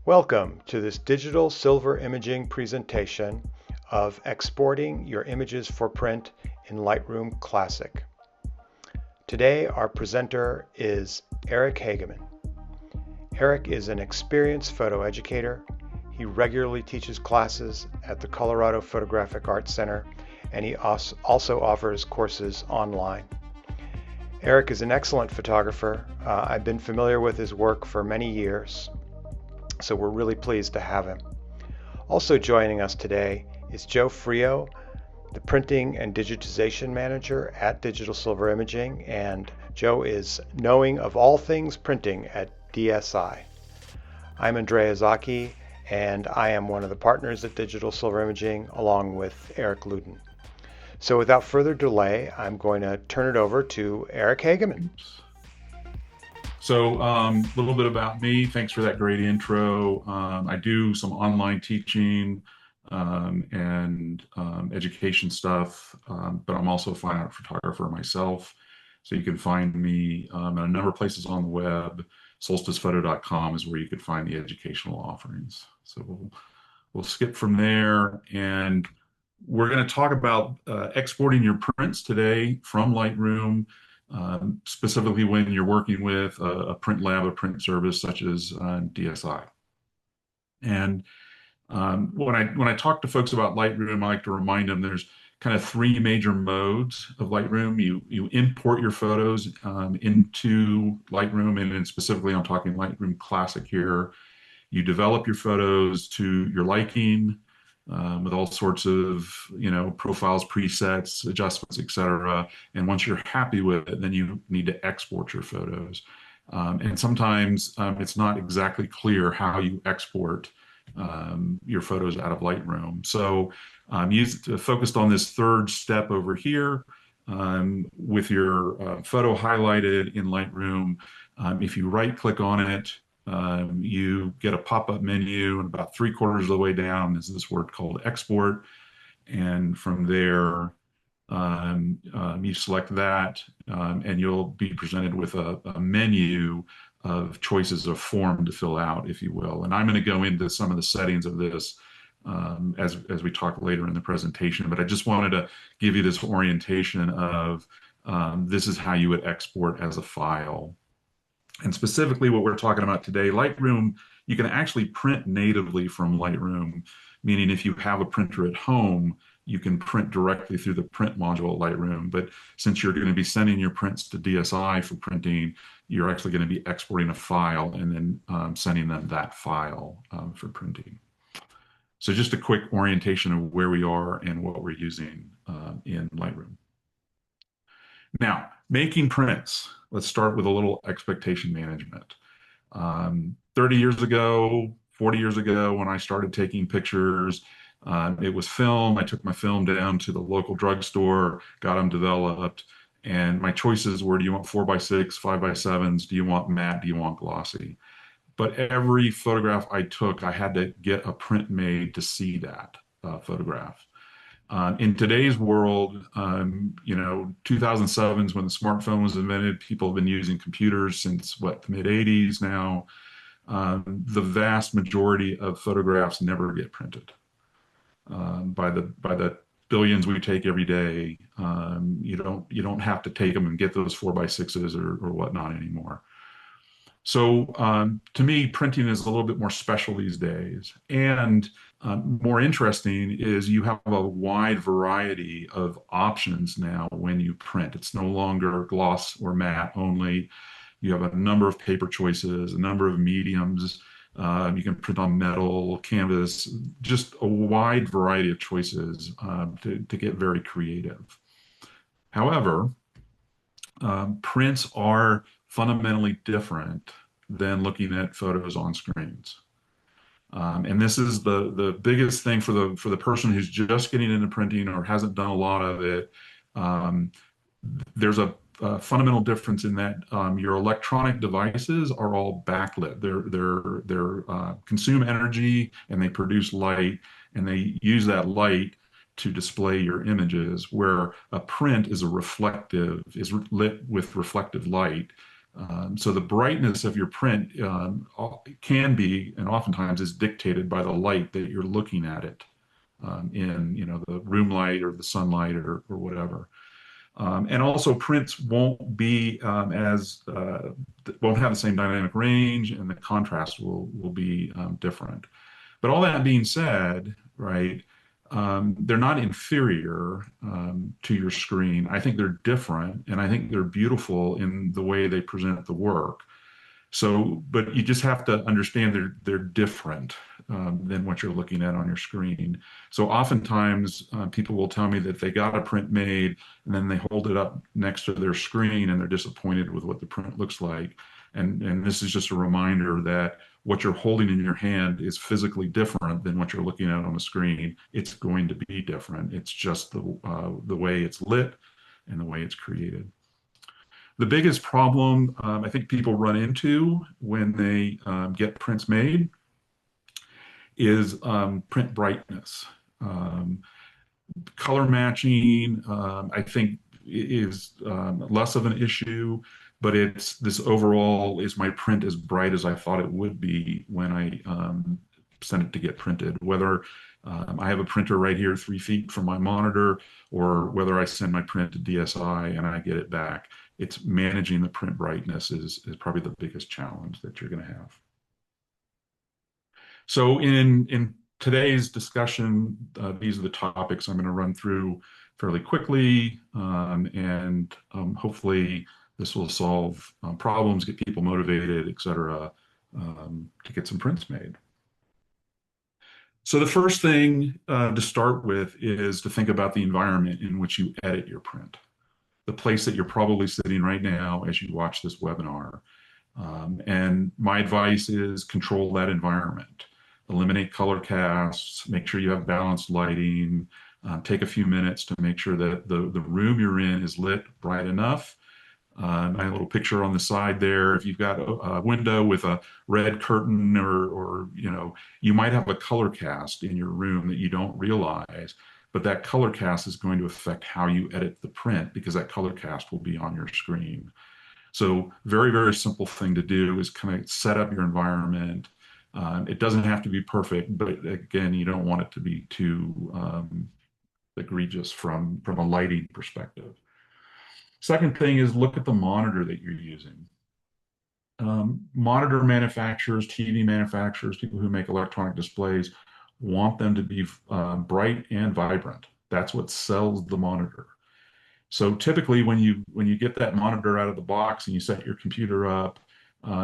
Welcome to this digital silver imaging presentation of exporting your images for print in Lightroom Classic. Today our presenter is Eric Hagemann. Eric is an experienced photo educator. He regularly teaches classes at the Colorado Photographic Arts Center, and he also offers courses online. Eric is an excellent photographer. I've been familiar with his work for many years, so we're really pleased to have him. Also joining us today is Joe Frio, the Printing and Digitization Manager at Digital Silver Imaging, and Joe is knowing of all things printing at DSI. I'm Andrea Zaki, and I am one of the partners at Digital Silver Imaging, along with Eric Luden. So without further delay, I'm going to turn it over to Eric Hagemann. So a little bit about me. Thanks for that great intro. I do some online teaching and education stuff, but I'm also a fine art photographer myself. So you can find me in a number of places on the web. Solsticephoto.com is where you could find the educational offerings. So we'll skip from there, and we're going to talk about exporting your prints today from Lightroom. Specifically when you're working with a print lab, a print service such as DSI. And when I talk to folks about Lightroom, I like to remind them there's kind of three major modes of Lightroom. You import your photos into Lightroom, and then specifically I'm talking Lightroom Classic here. You develop your photos to your liking, with all sorts of, profiles, presets, adjustments, etc. And once you're happy with it, then you need to export your photos. And sometimes it's not exactly clear how you export your photos out of Lightroom. So focused on this third step over here, with your photo highlighted in Lightroom. If you right-click on it, you get a pop-up menu, and about 3/4 of the way down is this word called export. And from there, you select that, and you'll be presented with a menu of choices of form to fill out, if you will. And I'm going to go into some of the settings of this as we talk later in the presentation. But I just wanted to give you this orientation of this is how you would export as a file. And specifically what we're talking about today, Lightroom, you can actually print natively from Lightroom, meaning if you have a printer at home, you can print directly through the print module of Lightroom. But since you're going to be sending your prints to DSI for printing, you're actually going to be exporting a file and then sending them that file for printing. So just a quick orientation of where we are and what we're using in Lightroom. Now, making prints. Let's start with a little expectation management. 30 years ago, 40 years ago, when I started taking pictures, it was film. I took my film down to the local drugstore, got them developed, and my choices were, do you want 4x6, 5x7s? Do you want matte? Do you want glossy? But every photograph I took, I had to get a print made to see that photograph. In today's world, 2007 is when the smartphone was invented. People have been using computers since the mid 80s now. The vast majority of photographs never get printed. By the billions we take every day, you don't have to take them and get those 4x6s or whatnot anymore. So to me, printing is a little bit more special these days. And more interesting is you have a wide variety of options now when you print. It's no longer gloss or matte only. You have a number of paper choices, a number of mediums. You can print on metal, canvas, just a wide variety of choices to get very creative. However, prints are fundamentally different than looking at photos on screens. And this is the biggest thing for the person who's just getting into printing or hasn't done a lot of it. There's a fundamental difference in that your electronic devices are all backlit. They're consume energy and they produce light, and they use that light to display your images, where a print is lit with reflective light, So the brightness of your print can be, and oftentimes is dictated by the light that you're looking at it in, the room light or the sunlight or whatever. And also prints won't have the same dynamic range, and the contrast will be different. But all that being said, right, they're not inferior to your screen. I think they're different, and I think they're beautiful in the way they present the work. So, but you just have to understand they're different than what you're looking at on your screen. So oftentimes people will tell me that they got a print made and then they hold it up next to their screen and they're disappointed with what the print looks like. And this is just a reminder that what you're holding in your hand is physically different than what you're looking at on the screen. It's going to be different. It's just the way it's lit and the way it's created. The biggest problem I think people run into when they get prints made is print brightness. Um, Color matching, I think, is less of an issue, but it's this overall, is my print as bright as I thought it would be when I sent it to get printed? Whether I have a printer right here 3 feet from my monitor, or whether I send my print to DSI and I get it back. It's managing the print brightness is probably the biggest challenge that you're going to have. So in today's discussion, these are the topics I'm going to run through fairly quickly, and hopefully this will solve problems, get people motivated, et cetera, to get some prints made. So the first thing to start with is to think about the environment in which you edit your print, the place that you're probably sitting right now as you watch this webinar. And my advice is control that environment. Eliminate color casts, make sure you have balanced lighting, take a few minutes to make sure that the room you're in is lit bright enough. My little picture on the side there, if you've got a window with a red curtain or you might have a color cast in your room that you don't realize, but that color cast is going to affect how you edit the print because that color cast will be on your screen. So very, very simple thing to do is kind of set up your environment. It doesn't have to be perfect, but again, you don't want it to be too egregious from a lighting perspective. Second thing is look at the monitor that you're using. Monitor manufacturers, TV manufacturers, people who make electronic displays want them to be bright and vibrant. That's what sells the monitor. So typically when you get that monitor out of the box and you set your computer up,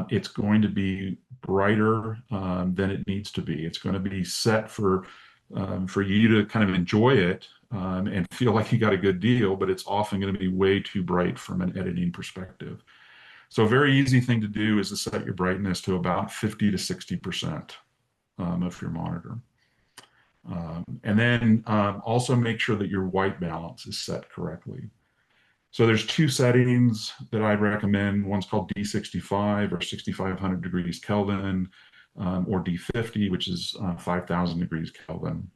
it's going to be brighter than it needs to be. It's going to be set for you to kind of enjoy it and feel like you got a good deal, but it's often going to be way too bright from an editing perspective. So a very easy thing to do is to set your brightness to about 50 to 60% of your monitor. And then also make sure that your white balance is set correctly. So there's two settings that I recommend. One's called D65 or 6,500 degrees Kelvin, or D50, which is 5,000 degrees Kelvin.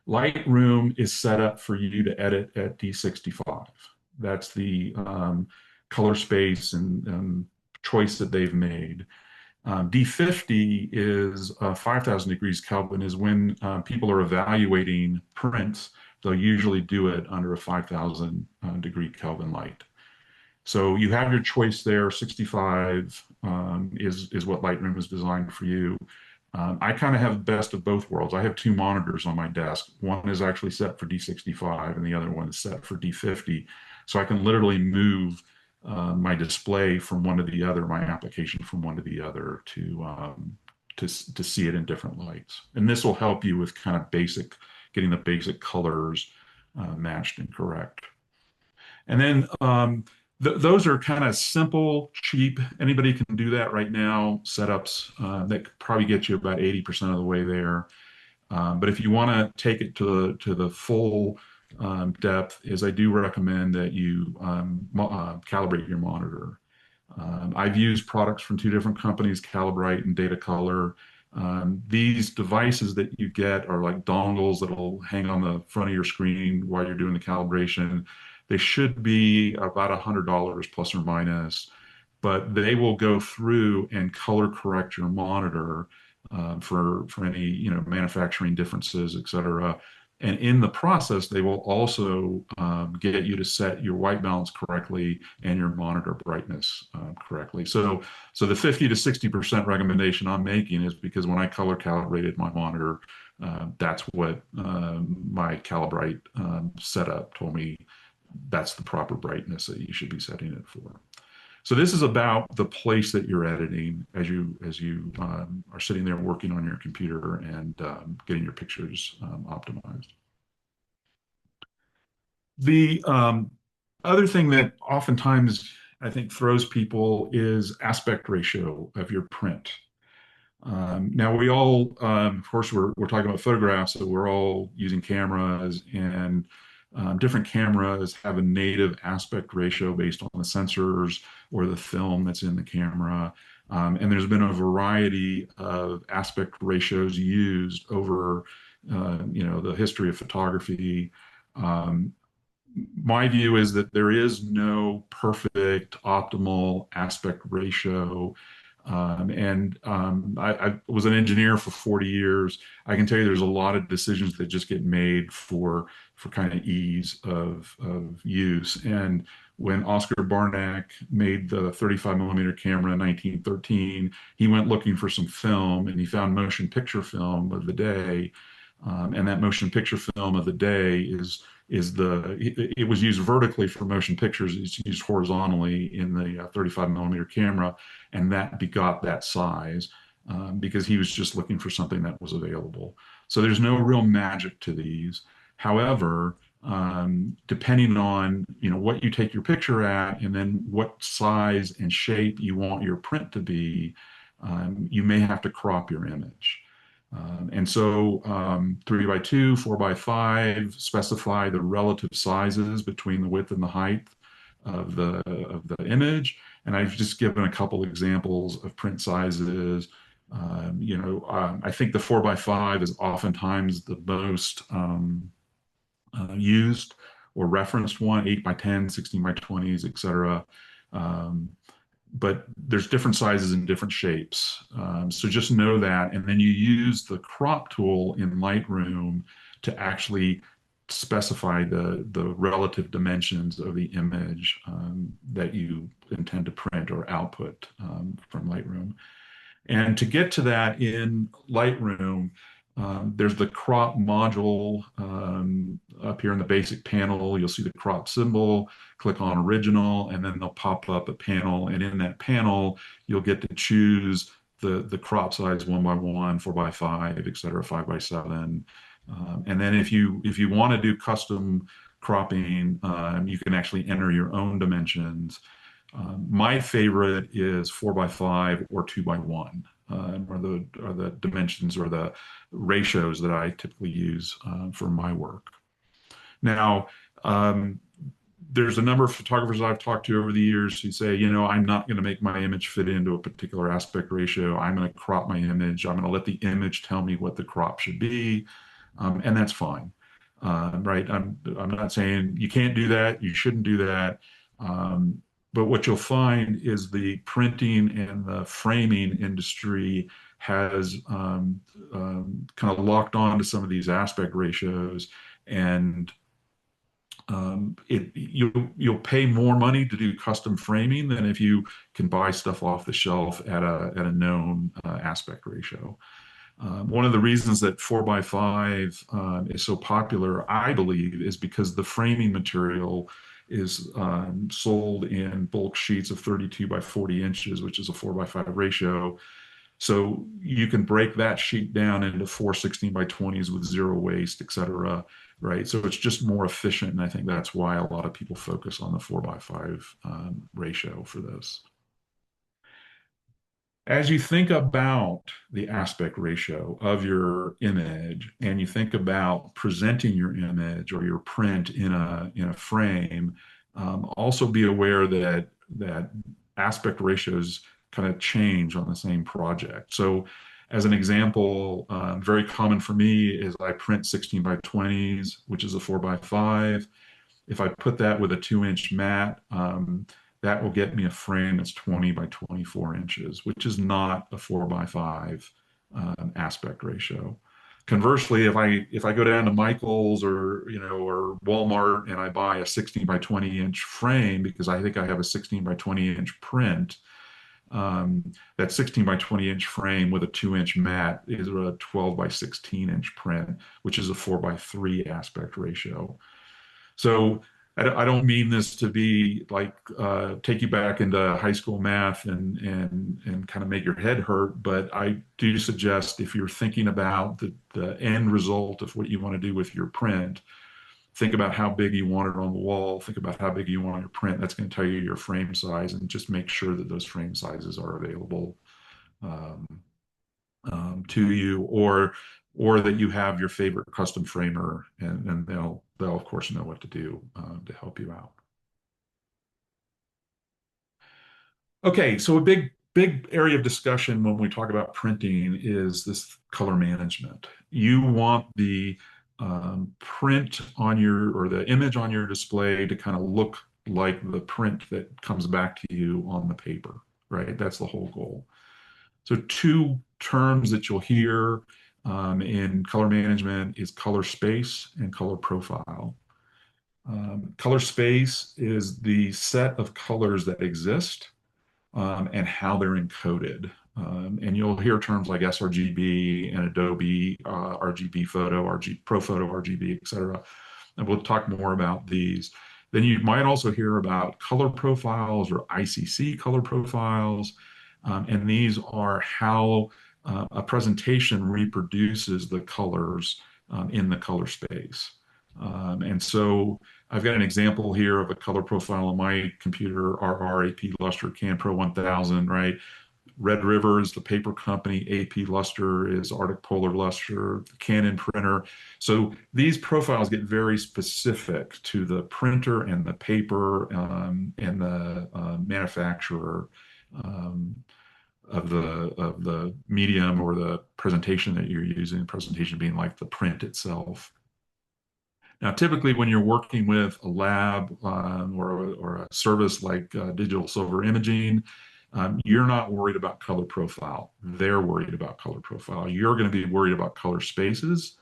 Lightroom is set up for you to edit at D65. That's the color space and choice that they've made. D50 is 5,000 degrees Kelvin is when people are evaluating prints. They'll usually do it under a 5,000 degree Kelvin light. So you have your choice there. 65 is what Lightroom is designed for you. I kind of have the best of both worlds. I have two monitors on my desk. One is actually set for D65 and the other one is set for D50. So I can literally move my display from one to the other, my application from one to the other to see it in different lights. And this will help you with kind of getting the basic colors matched and correct. And then those are kind of simple, cheap. Anybody can do that right now. Setups that could probably get you about 80% of the way there. But if you want to take it to the full depth, is I do recommend that you calibrate your monitor. I've used products from two different companies, Calibrite and Data Color. These devices that you get are like dongles that'll hang on the front of your screen while you're doing the calibration. They should be about $100 plus or minus. but they will go through and color correct your monitor for any manufacturing differences, et cetera. And in the process, they will also get you to set your white balance correctly and your monitor brightness correctly. So the 50 to 60% recommendation I'm making is because when I color calibrated my monitor, that's what my Calibrite setup told me that's the proper brightness that you should be setting it for. So this is about the place that you're editing as you are sitting there working on your computer and getting your pictures optimized. The other thing that oftentimes I think throws people is aspect ratio of your print. Now we all, of course, we're talking about photographs, so we're all using cameras, and different cameras have a native aspect ratio based on the sensors or the film that's in the camera. And there's been a variety of aspect ratios used over, the history of photography. Um, my view is that there is no perfect optimal aspect ratio. I was an engineer for 40 years. I can tell you there's a lot of decisions that just get made for kind of ease of use. And when Oscar Barnack made the 35 millimeter camera in 1913, he went looking for some film and he found motion picture film of the day. And that motion picture film of the day it was used vertically for motion pictures. It's used horizontally in the 35 millimeter camera, and that begot that size because he was just looking for something that was available. So there's no real magic to these. However, depending on what you take your picture at, and then what size and shape you want your print to be, you may have to crop your image. And so 3x2, 4x5 specify the relative sizes between the width and the height of the image. And I've just given a couple examples of print sizes. I think the 4x5 is oftentimes the most used or referenced one, 8x10, 16x20s, et cetera. But there's different sizes and different shapes. So just know that. And then you use the crop tool in Lightroom to actually specify the relative dimensions of the image that you intend to print or output from Lightroom. And to get to that in Lightroom, there's the crop module up here in the basic panel. You'll see the crop symbol, click on original, and then they'll pop up a panel. And in that panel, you'll get to choose the crop size 1x1, 4x5, et cetera, 5x7. And then if you want to do custom cropping, you can actually enter your own dimensions. My favorite is 4x5 or 2x1. Are the dimensions or the ratios that I typically use for my work. Now, there's a number of photographers I've talked to over the years who say, I'm not going to make my image fit into a particular aspect ratio. I'm going to crop my image. I'm going to let the image tell me what the crop should be, and that's fine. Right? I'm not saying you can't do that. You shouldn't do that. But what you'll find is the printing and the framing industry has kind of locked on to some of these aspect ratios, and you'll pay more money to do custom framing than if you can buy stuff off the shelf at a known aspect ratio. One of the reasons that 4x5 is so popular, I believe, is because the framing material is sold in bulk sheets of 32 by 40 inches, which is a 4x5 ratio. So you can break that sheet down into 4 16 by 20s with zero waste, et cetera, right? So it's just more efficient. And I think that's why a lot of people focus on the 4x5 ratio for this. As you think about the aspect ratio of your image and you think about presenting your image or your print in a frame, also be aware that aspect ratios kind of change on the same project. So as an example, very common for me is I print 16 by 20s, which is a 4x5. If I put that with a 2-inch mat, that will get me a frame that's 20 by 24 inches, which is not a 4 by 5 aspect ratio. Conversely, if I go down to Michael's or or Walmart and I buy a 16 by 20 inch frame because I think I have a 16 by 20 inch print, that 16 by 20 inch frame with a 2-inch mat is a 12 by 16 inch print, which is a 4 by 3 aspect ratio. So I don't mean this to be like take you back into high school math and kind of make your head hurt, but I do suggest if you're thinking about the end result of what you want to do with your print, think about how big you want it on the wall, think about how big you want your print. That's going to tell you your frame size, and just make sure that those frame sizes are available um, to you, or that you have your favorite custom framer, and they'll of course know what to do to help you out. Okay, so a big area of discussion when we talk about printing is this color management. You want the print on your or the image on your display to kind of look like the print that comes back to you on the paper, right? That's the whole goal. So two terms that you'll hear in color management is color space and color profile. Color space is the set of colors that exist and how they're encoded. And you'll hear terms like sRGB and Adobe RGB photo, ProPhoto RGB, et cetera. And we'll talk more about these. Then you might also hear about color profiles or ICC color profiles. And these are how a presentation reproduces the colors in the color space. And so I've got an example here of a color profile on my computer, RR AP Luster Can Pro 1000, right? Red River is the paper company, AP Luster is Arctic Polar Luster, Canon printer. So these profiles get very specific to the printer and the paper and the manufacturer of the medium or the presentation that you're using, presentation being like the print itself. Now, typically, when you're working with a lab or a service like digital silver imaging, you're not worried about color profile. They're worried about color profile. You're going to be worried about color spaces,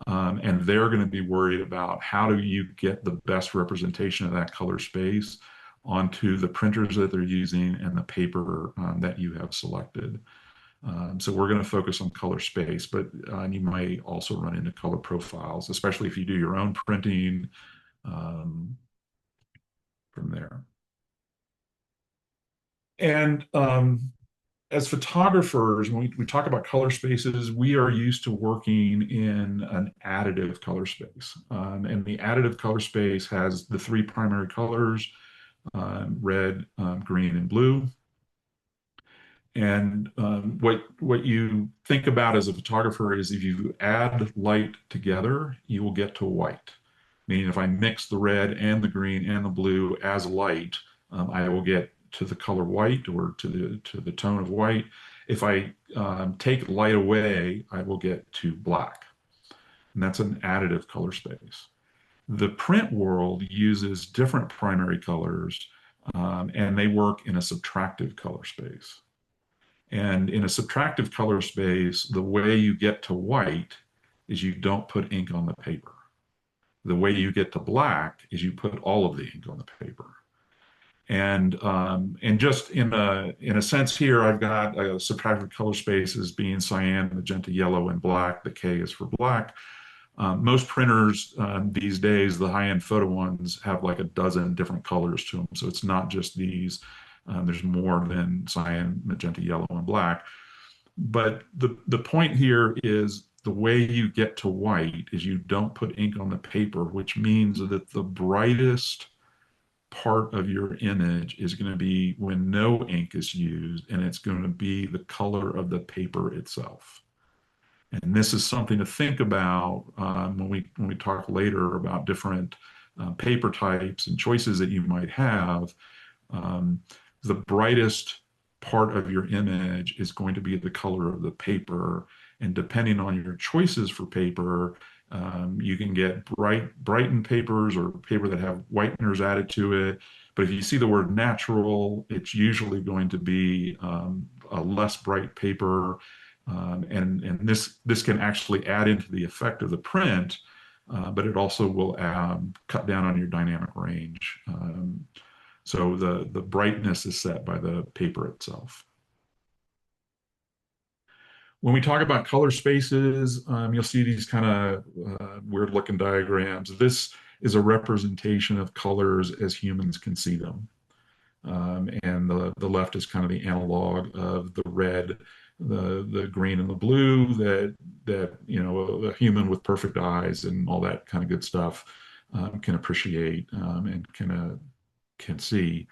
and they're going to be worried about how do you get the best representation of that color space onto the printers that they're using and the paper that you have selected. So we're going to focus on color space, but you might also run into color profiles, especially if you do your own printing from there. And as photographers, when we talk about color spaces, we are used to working in an additive color space. And the additive color space has the three primary colors, red, green, and blue. And what you think about as a photographer is if you add light together, you will get to white. Meaning if I mix the red and the green and the blue as light, I will get to the color white or to the tone of white. If I take light away, I will get to black. And that's an additive color space. The print world uses different primary colors, and they work in a subtractive color space. And in a subtractive color space, the way you get to white is you don't put ink on the paper. The way you get to black is you put all of the ink on the paper. And just in a sense here, I've got a subtractive color space as being cyan, magenta, yellow, and black. The K is for black. Most printers these days, the high-end photo ones, have like a dozen different colors to them. So it's not just these. There's more than cyan, magenta, yellow, and black. But the point here is the way you get to white is you don't put ink on the paper, which means that the brightest part of your image is going to be when no ink is used, and it's going to be the color of the paper itself. And this is something to think about when we talk later about different paper types and choices that you might have. The brightest part of your image is going to be the color of the paper. And depending on your choices for paper, you can get brightened papers or paper that have whiteners added to it. But if you see the word natural, it's usually going to be a less bright paper. And this can actually add into the effect of the print, but it also will cut down on your dynamic range. So the brightness is set by the paper itself. When we talk about color spaces, you'll see these kind of weird looking diagrams. This is a representation of colors as humans can see them. And the left is kind of the analog of the red, the green and the blue that a human with perfect eyes and all that kind of good stuff can appreciate and can see.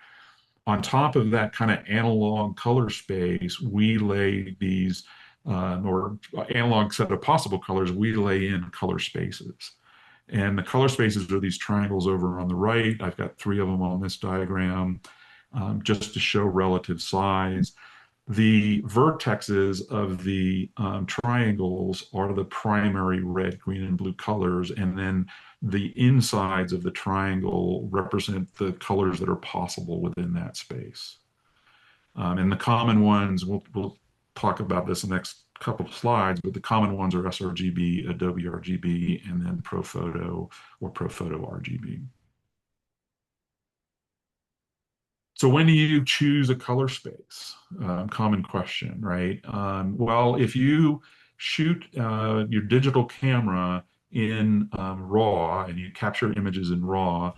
On top of that kind of analog color space, we lay these or analog set of possible colors, we lay in color spaces. And the color spaces are these triangles over on the right. I've got three of them on this diagram just to show relative size. The vertexes of the triangles are the primary red, green, and blue colors, and then the insides of the triangle represent the colors that are possible within that space. And the common ones, we'll talk about this in the next couple of slides, but the common ones are sRGB, Adobe RGB, and then ProPhoto or ProPhoto RGB. So when do you choose a color space? Common question, right? Well, if you shoot your digital camera in RAW and you capture images in RAW,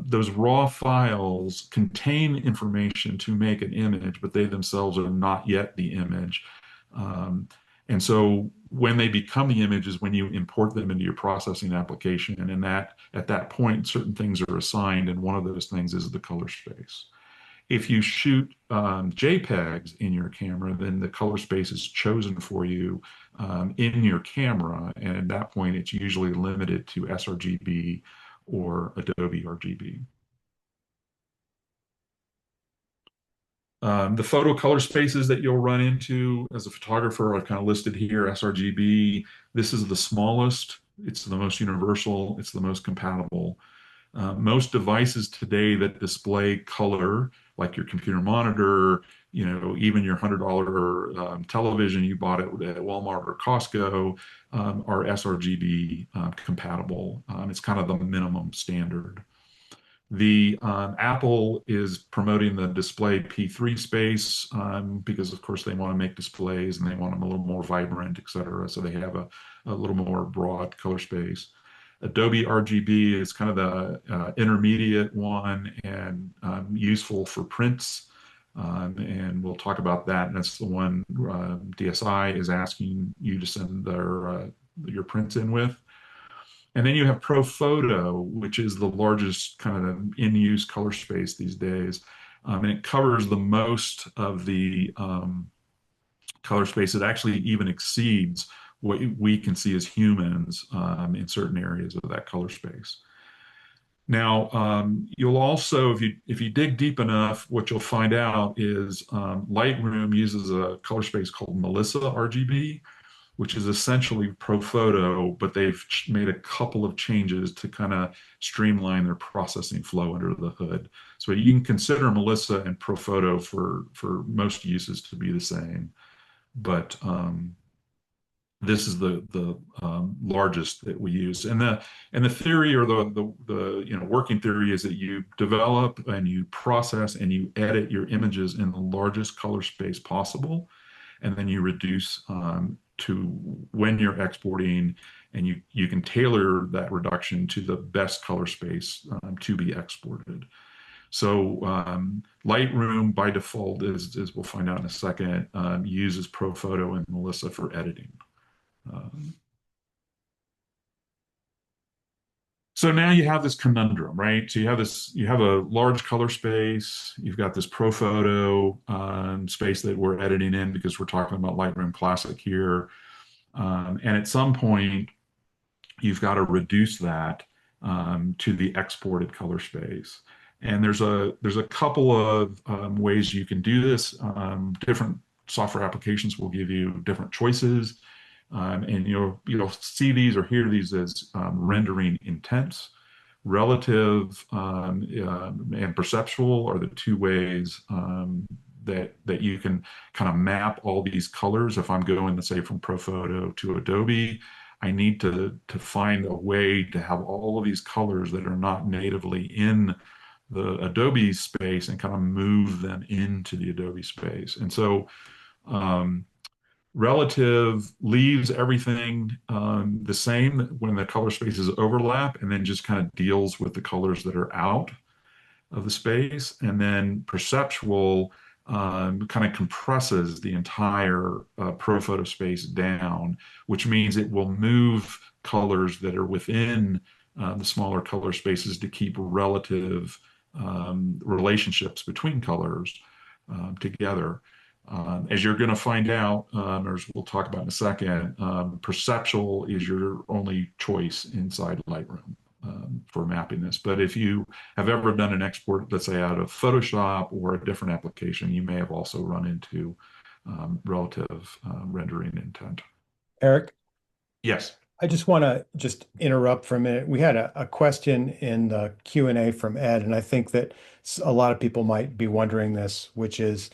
those RAW files contain information to make an image, but they themselves are not yet the image. And so when they become the image is when you import them into your processing application, and that at that point certain things are assigned, and one of those things is the color space. If you shoot JPEGs in your camera, then the color space is chosen for you in your camera, and at that point it's usually limited to sRGB or Adobe RGB. The photo color spaces that you'll run into as a photographer are kind of listed here. sRGB, this is the smallest, it's the most universal, it's the most compatible. Most devices today that display color, like your computer monitor, even your $100 television you bought at Walmart or Costco, are sRGB compatible. It's kind of the minimum standard. The Apple is promoting the display P3 space because, of course, they want to make displays and they want them a little more vibrant, et cetera. So they have a little more broad color space. Adobe RGB is kind of the intermediate one and useful for prints. And we'll talk about that. And that's the one DSI is asking you to send your prints in with. And then you have ProPhoto, which is the largest kind of in-use color space these days. And it covers the most of the color space. It actually even exceeds what we can see as humans in certain areas of that color space. Now, you'll also, if you dig deep enough, what you'll find out is Lightroom uses a color space called Melissa RGB, which is essentially ProPhoto, but they've made a couple of changes to kind of streamline their processing flow under the hood. So you can consider Melissa and ProPhoto for most uses to be the same, but this is the largest that we use. And the theory or the working theory is that you develop and you process and you edit your images in the largest color space possible, and then you reduce to when you're exporting, and you can tailor that reduction to the best color space to be exported. So Lightroom by default, as we'll find out in a second, uses ProPhoto and Melissa for editing. So now you have this conundrum, right? So you have a large color space, you've got this ProPhoto space that we're editing in because we're talking about Lightroom Classic here. And at some point, you've got to reduce that to the exported color space. And there's a couple of ways you can do this. Different software applications will give you different choices. And you'll see these or hear these as rendering intents. relative and perceptual are the two ways that you can kind of map all these colors. If I'm going, let's say, from ProPhoto to Adobe, I need to find a way to have all of these colors that are not natively in the Adobe space and kind of move them into the Adobe space. And so um, relative leaves everything the same when the color spaces overlap, and then just kind of deals with the colors that are out of the space. And then perceptual kind of compresses the entire ProPhoto space down, which means it will move colors that are within the smaller color spaces to keep relative relationships between colors together. As you're going to find out, or as we'll talk about in a second, perceptual is your only choice inside Lightroom for mapping this. But if you have ever done an export, let's say out of Photoshop or a different application, you may have also run into relative rendering intent. Eric, Yes. I just want to just interrupt for a minute. We had a question in the Q&A from Ed, and I think that a lot of people might be wondering this, which is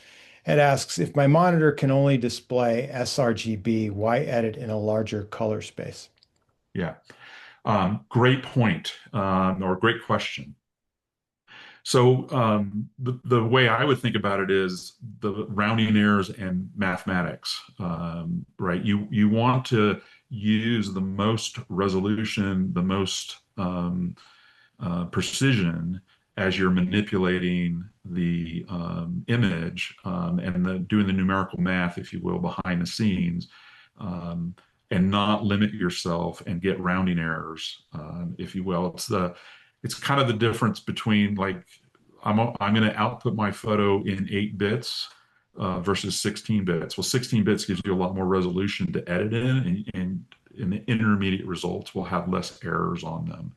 Ed asks, if my monitor can only display sRGB, why edit in a larger color space? Yeah. Great point, or great question. So the way I would think about it is the rounding errors and mathematics, right? You want to use the most resolution, the most precision as you're manipulating the image and doing the numerical math, if you will, behind the scenes, and not limit yourself and get rounding errors, if you will. It's kind of the difference between like I'm going to output my photo in 8 bits versus 16 bits. Well, 16 bits gives you a lot more resolution to edit in, and the intermediate results will have less errors on them.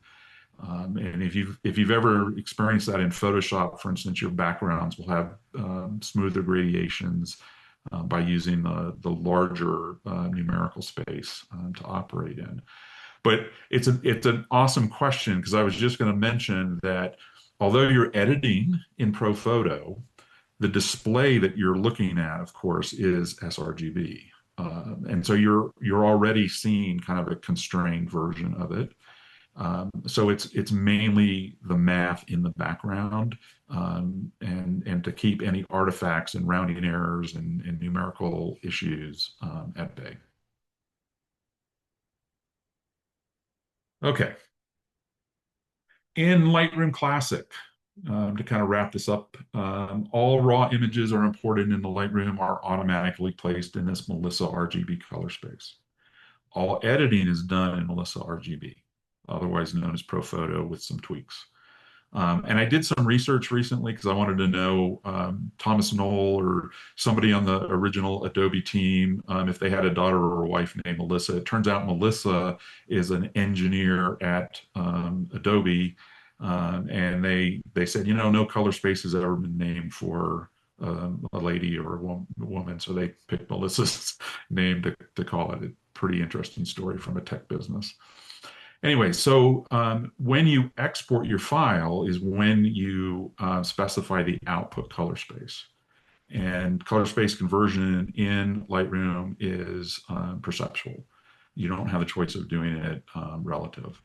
And if you've ever experienced that in Photoshop, for instance, your backgrounds will have smoother gradations by using the larger numerical space to operate in. But it's an awesome question because I was just going to mention that although you're editing in ProPhoto, the display that you're looking at, of course, is sRGB. And so you're already seeing kind of a constrained version of it. So it's mainly the math in the background, and to keep any artifacts and rounding errors and numerical issues at bay. Okay. In Lightroom Classic, to kind of wrap this up, all raw images are imported into Lightroom are automatically placed in this Melissa RGB color space. All editing is done in Melissa RGB, otherwise known as ProPhoto, with some tweaks. And I did some research recently because I wanted to know Thomas Knoll or somebody on the original Adobe team, if they had a daughter or a wife named Melissa. It turns out Melissa is an engineer at Adobe, and they said, no color space has ever been named for a lady or a woman, so they picked Melissa's name to call it. A pretty interesting story from a tech business. Anyway, so when you export your file is when you specify the output color space. And color space conversion in Lightroom is perceptual. You don't have the choice of doing it relative.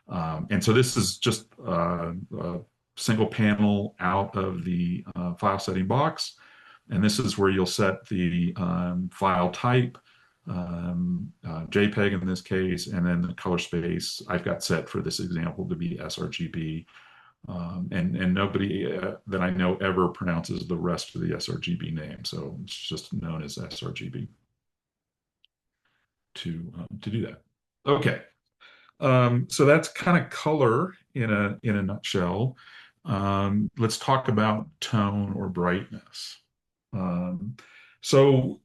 And so this is just a single panel out of the file setting box. And this is where you'll set the file type, JPEG in this case, and then the color space I've got set for this example to be sRGB. And nobody that I know ever pronounces the rest of the sRGB name, so it's just known as sRGB to do that. Okay, so that's kind of color in a nutshell. Let's talk about tone or brightness. So,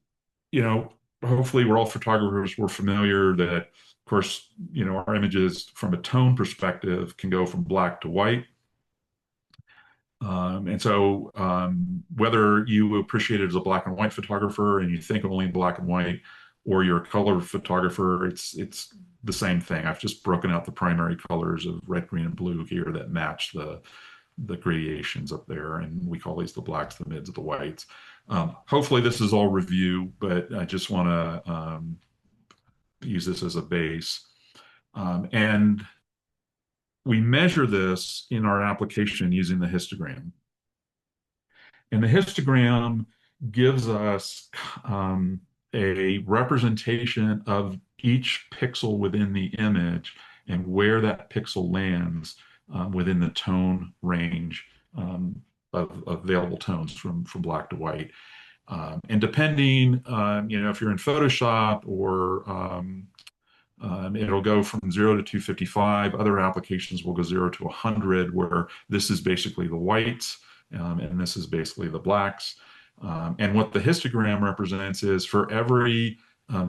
hopefully we're all photographers. We're familiar that, of course, our images from a tone perspective can go from black to white. And so whether you appreciate it as a black and white photographer and you think only black and white, or you're a color photographer, it's the same thing. I've just broken out the primary colors of red, green, and blue here that match the gradations up there, and we call these the blacks, the mids, the whites. Hopefully this is all review, but I just want to use this as a base. And we measure this in our application using the histogram. And the histogram gives us a representation of each pixel within the image and where that pixel lands within the tone range of available tones from black to white. And depending, if you're in Photoshop or it'll go from 0 to 255. Other applications will go 0 to 100, where this is basically the whites and this is basically the blacks. And what the histogram represents is for every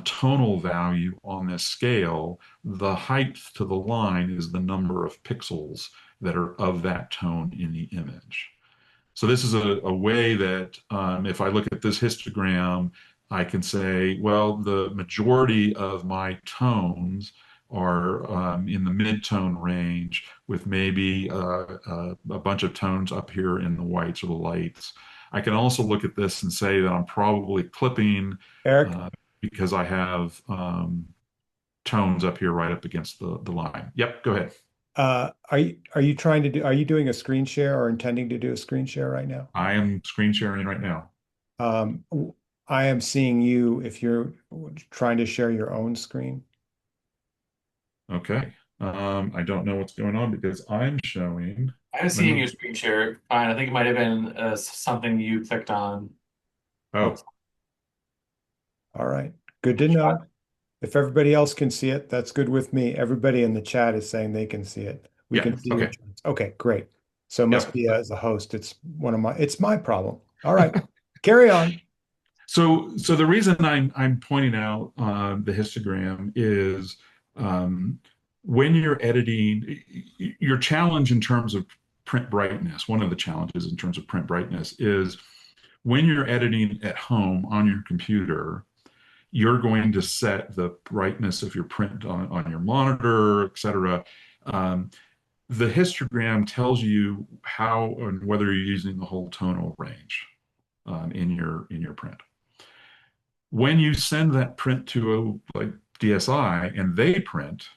tonal value on this scale, the height to the line is the number of pixels that are of that tone in the image. So this is a way that if I look at this histogram, I can say, well, the majority of my tones are in the mid-tone range with maybe a bunch of tones up here in the whites or the lights. I can also look at this and say that I'm probably clipping Eric, uh, because I have tones up here right up against the line. Yep, go ahead. are you doing a screen share or intending to do a screen share right now? I am screen sharing right now. Um, I am seeing you if you're trying to share your own screen. Okay. I don't know what's going on because I'm showing. I was Let seeing me. your screen share fine. I think it might have been something you clicked on. Oh, Looks All right. Good to know. If everybody else can see it, that's good with me. Everybody in the chat is saying they can see it. We yeah. can see your Okay. charts. Okay, great. So it must Yep. be as a host, it's my problem. All right. Carry on. So the reason I'm pointing out the histogram is um, when you're editing, your challenge in terms of print brightness. One of the challenges in terms of print brightness is when you're editing at home on your computer, you're going to set the brightness of your print on your monitor, et cetera. Um, the histogram tells you how and whether you're using the whole tonal range in your print. When you send that print to like DSI and they print,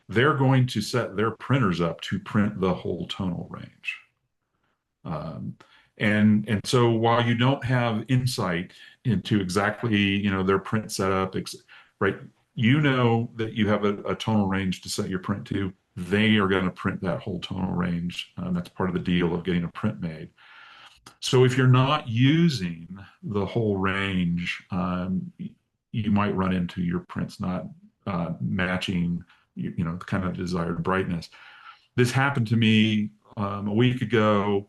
they're going to set their printers up to print the whole tonal range. Um, and so while you don't have insight into exactly their print setup, right? You know that you have a tonal range to set your print to. They are going to print that whole tonal range. That's part of the deal of getting a print made. So if you're not using the whole range, you might run into your prints not matching, the kind of desired brightness. This happened to me a week ago.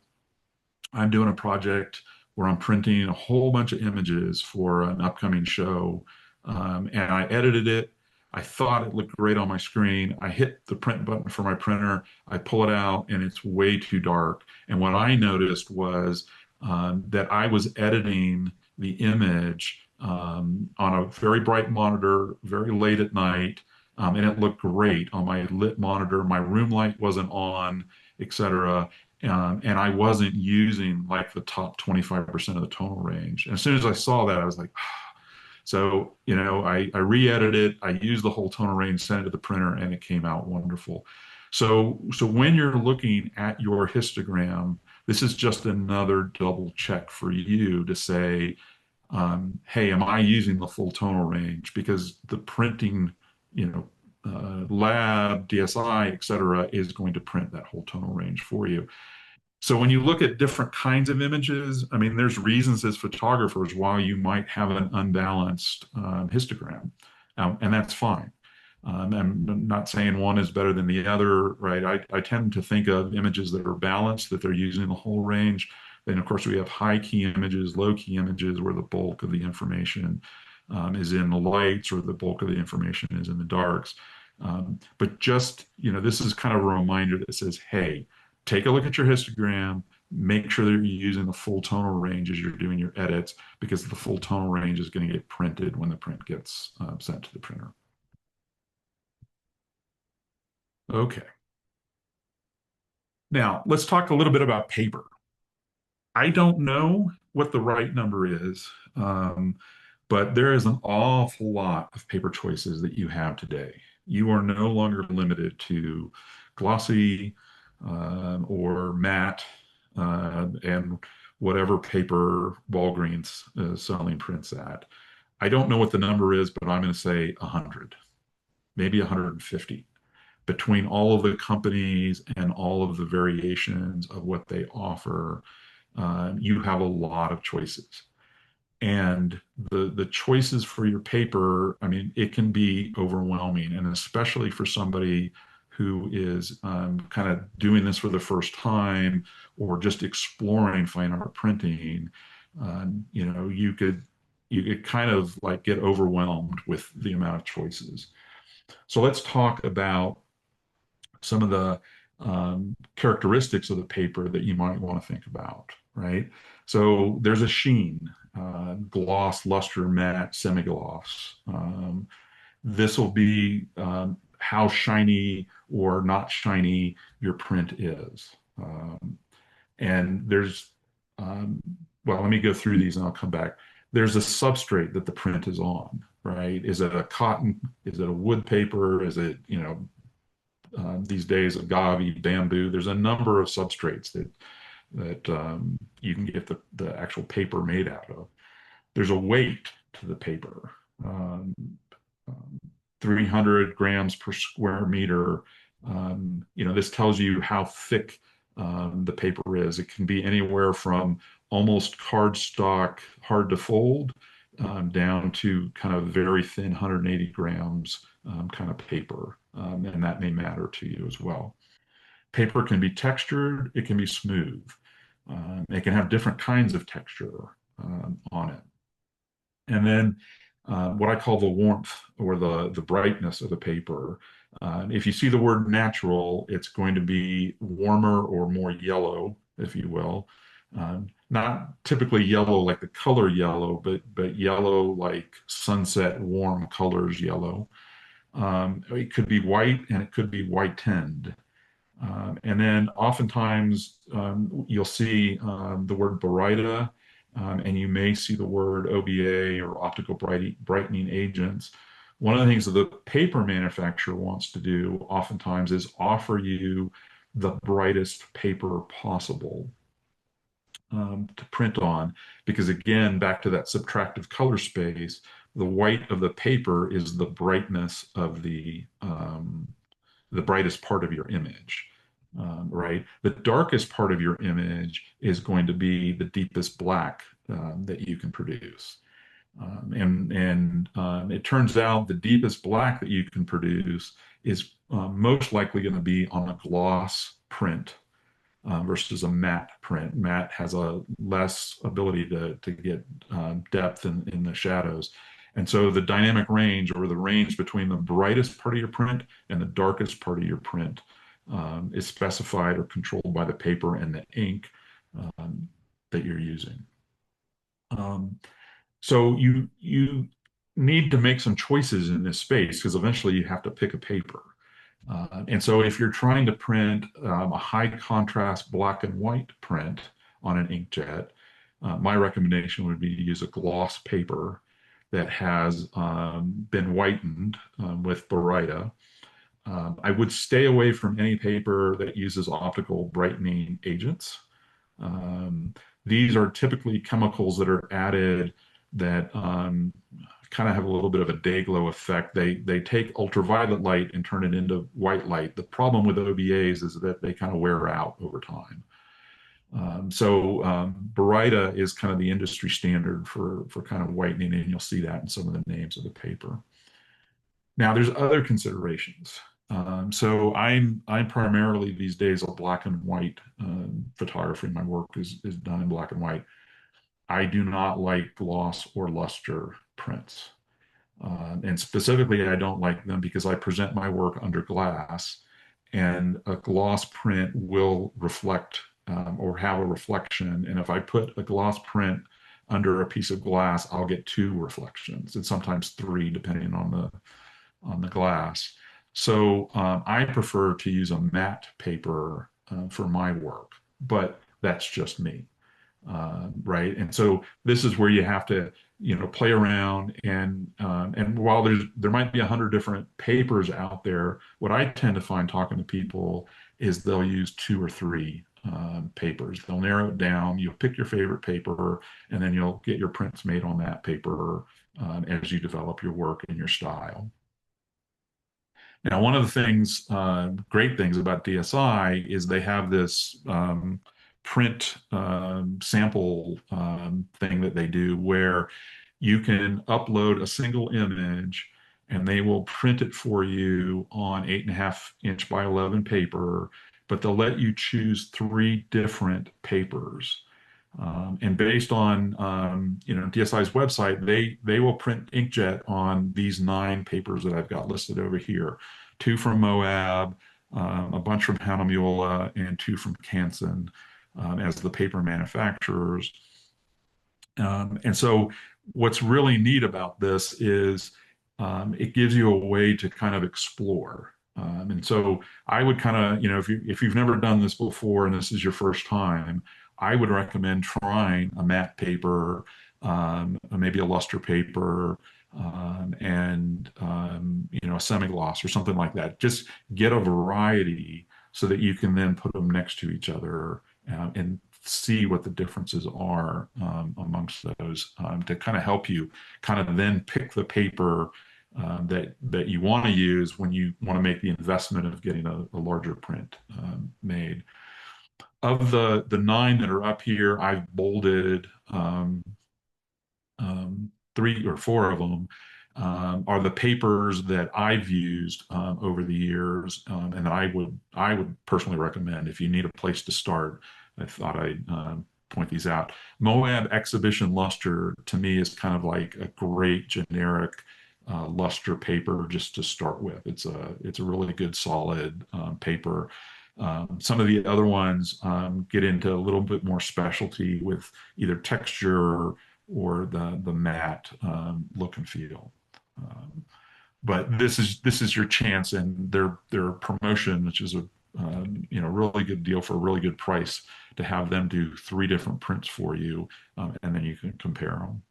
I'm doing a project where I'm printing a whole bunch of images for an upcoming show, and I edited it. I thought it looked great on my screen. I hit the print button for my printer. I pull it out, and it's way too dark. And what I noticed was that I was editing the image on a very bright monitor, very late at night, and it looked great on my lit monitor. My room light wasn't on, etc. And I wasn't using like the top 25% of the tonal range. And as soon as I saw that, I was like, ah. So, I re-edited it. I used the whole tonal range, sent it to the printer, and it came out wonderful. So when you're looking at your histogram, this is just another double check for you to say, hey, am I using the full tonal range? Because the printing, lab, DSI, et cetera, is going to print that whole tonal range for you. So when you look at different kinds of images, I mean, there's reasons as photographers why you might have an unbalanced histogram, and that's fine. I'm not saying one is better than the other, right? I tend to think of images that are balanced, that they're using the whole range. Then, of course, we have high key images, low key images, where the bulk of the information is in the lights or the bulk of the information is in the darks. But just, this is kind of a reminder that says, hey, take a look at your histogram, make sure that you're using the full tonal range as you're doing your edits, because the full tonal range is going to get printed when the print gets sent to the printer. Okay. Now, let's talk a little bit about paper. I don't know what the right number is, um, but there is an awful lot of paper choices that you have today. You are no longer limited to glossy or matte and whatever paper Walgreens is selling prints at. I don't know what the number is, but I'm going to say 100, maybe 150 between all of the companies and all of the variations of what they offer. You have a lot of choices. And the choices for your paper, I mean, it can be overwhelming, and especially for somebody who is kind of doing this for the first time or just exploring fine art printing. You could kind of like get overwhelmed with the amount of choices. So let's talk about some of the characteristics of the paper that you might want to think about, right? So there's a sheen, gloss, luster, matte, semi-gloss. This will be how shiny or not shiny your print is. And there's, well, let me go through these and I'll come back. There's a substrate that the print is on, right? Is it a cotton? Is it a wood paper? Is it, these days agave, bamboo? There's a number of substrates that you can get the actual paper made out of. There's a weight to the paper. Um, um, 300 grams per square meter. This tells you how thick the paper is. It can be anywhere from almost cardstock, hard to fold, down to kind of very thin 180 grams kind of paper. And that may matter to you as well. Paper can be textured, it can be smooth. It can have different kinds of texture on it. And then what I call the warmth or the brightness of the paper. If you see the word natural, it's going to be warmer or more yellow, if you will. Not typically yellow like the color yellow, but yellow like sunset warm colors yellow. It could be white and it could be white tinned. And then oftentimes you'll see the word Baryta, and you may see the word OBA or optical brightening agents. One of the things that the paper manufacturer wants to do oftentimes is offer you the brightest paper possible to print on, because again, back to that subtractive color space, the white of the paper is the brightness of the brightest part of your image, right? The darkest part of your image is going to be the deepest black that you can produce. And it turns out the deepest black that you can produce is most likely going to be on a gloss print versus a matte print. Matte has a less ability to get depth in the shadows. And so the dynamic range, or the range between the brightest part of your print and the darkest part of your print, is specified or controlled by the paper and the ink that you're using. So you need to make some choices in this space, because eventually you have to pick a paper. And so if you're trying to print a high contrast black and white print on an inkjet, my recommendation would be to use a gloss paper that has been whitened with Baryta. I would stay away from any paper that uses optical brightening agents. These are typically chemicals that are added that kind of have a little bit of a day glow effect. They take ultraviolet light and turn it into white light. The problem with OBAs is that they kind of wear out over time. Baryta is kind of the industry standard for kind of whitening, and you'll see that in some of the names of the paper. Now, there's other considerations. So I'm primarily these days a black and white photography. My work is done in black and white. I do not like gloss or luster prints. And specifically, I don't like them because I present my work under glass, and a gloss print will reflect or have a reflection. And if I put a gloss print under a piece of glass, I'll get two reflections, and sometimes three, depending on the glass. So I prefer to use a matte paper for my work, but that's just me, right? And so this is where you have to, play around and while there might be 100 different papers out there, what I tend to find talking to people is they'll use two or three papers. They'll narrow it down. You'll pick your favorite paper, and then you'll get your prints made on that paper as you develop your work and your style. Now, one of the things, great things about DSI is they have this print sample thing that they do where you can upload a single image and they will print it for you on 8.5 inch by 11 paper, but they'll let you choose three different papers. And based on DSI's website, they will print inkjet on these 9 papers that I've got listed over here. 2 from Moab, a bunch from Hanamuola, and 2 from Canson as the paper manufacturers. And so what's really neat about this is it gives you a way to kind of explore. And so I would kind of, if you've never done this before and this is your first time, I would recommend trying a matte paper, maybe a luster paper, and a semi-gloss or something like that. Just get a variety so that you can then put them next to each other and see what the differences are amongst those to kind of help you kind of then pick the paper that you want to use when you want to make the investment of getting a larger print made. Of the 9 that are up here, I've bolded 3 or 4 of them are the papers that I've used over the years, and that I would personally recommend if you need a place to start. I thought I'd point these out. Moab Exhibition Luster to me is kind of like a great generic luster paper just to start with. It's a really good solid paper. Some of the other ones get into a little bit more specialty with either texture or the matte look and feel. But this is your chance, and their promotion, which is a really good deal for a really good price, to have them do 3 different prints for you, and then you can compare them.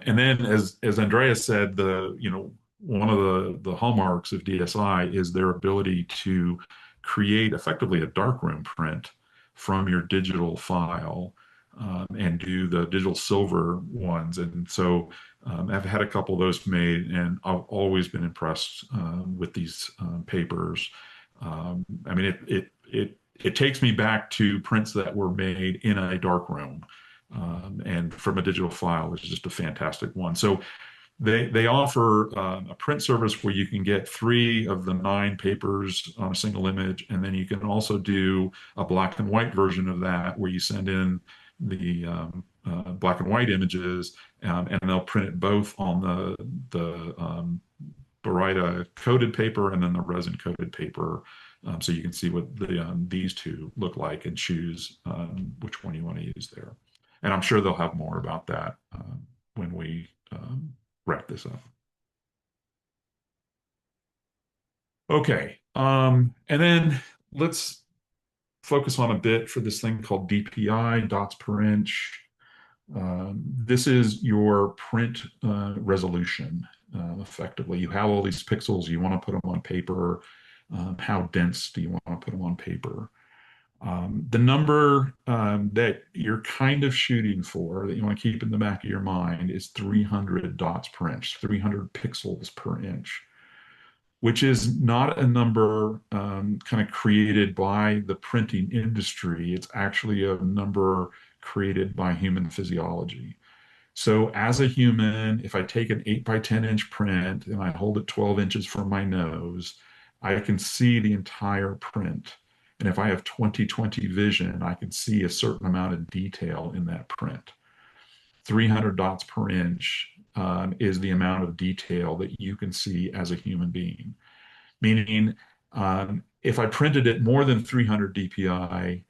And then, as Andreas said, one of the hallmarks of DSI is their ability to create effectively a darkroom print from your digital file and do the digital silver ones. And so I've had a couple of those made, and I've always been impressed with these papers. I mean, it takes me back to prints that were made in a darkroom. And from a digital file, which is just a fantastic one. So they offer a print service where you can get 3 of the 9 papers on a single image, and then you can also do a black and white version of that where you send in the black and white images, and they'll print it both on the Baryta coated paper and then the resin coated paper. So you can see what these 2 look like and choose which one you want to use there. And I'm sure they'll have more about that when we wrap this up. Okay. And then let's focus on a bit for this thing called DPI, dots per inch. This is your print resolution, effectively. You have all these pixels, you want to put them on paper. How dense do you want to put them on paper? The number that you're kind of shooting for, that you want to keep in the back of your mind, is 300 dots per inch, 300 pixels per inch, which is not a number kind of created by the printing industry. It's actually a number created by human physiology. So as a human, if I take an 8 by 10 inch print and I hold it 12 inches from my nose, I can see the entire print. And if I have 20/20 vision, I can see a certain amount of detail in that print. 300 dots per inch is the amount of detail that you can see as a human being. Meaning, if I printed it more than 300 DPI,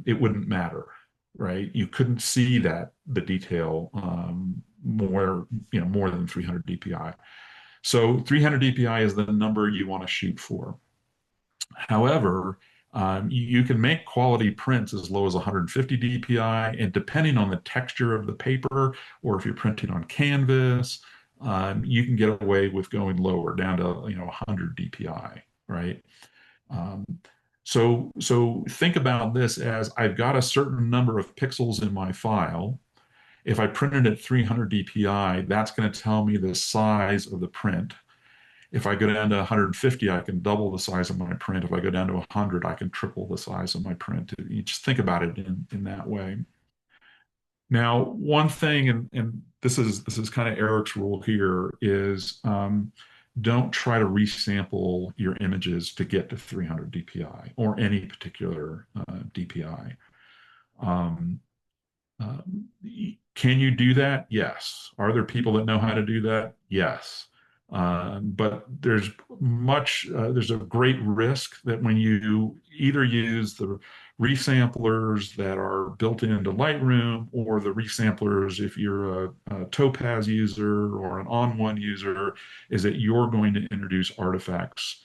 it wouldn't matter, right? You couldn't see the detail more than 300 DPI. So 300 DPI is the number you want to shoot for. However, you can make quality prints as low as 150 DPI, and depending on the texture of the paper, or if you're printing on canvas, you can get away with going lower, down to 100 DPI, right? Um, so think about this as I've got a certain number of pixels in my file. If I printed at 300 DPI, that's going to tell me the size of the print. If I go down to 150, I can double the size of my print. If I go down to 100, I can triple the size of my print. You just think about it in that way. Now, one thing, and this is kind of Eric's rule here, is don't try to resample your images to get to 300 DPI or any particular DPI. Um, uh, can you do that? Yes. Are there people that know how to do that? Yes. But there's a great risk that when you either use the resamplers that are built into Lightroom, or the resamplers if you're a Topaz user or an On1 user, is that you're going to introduce artifacts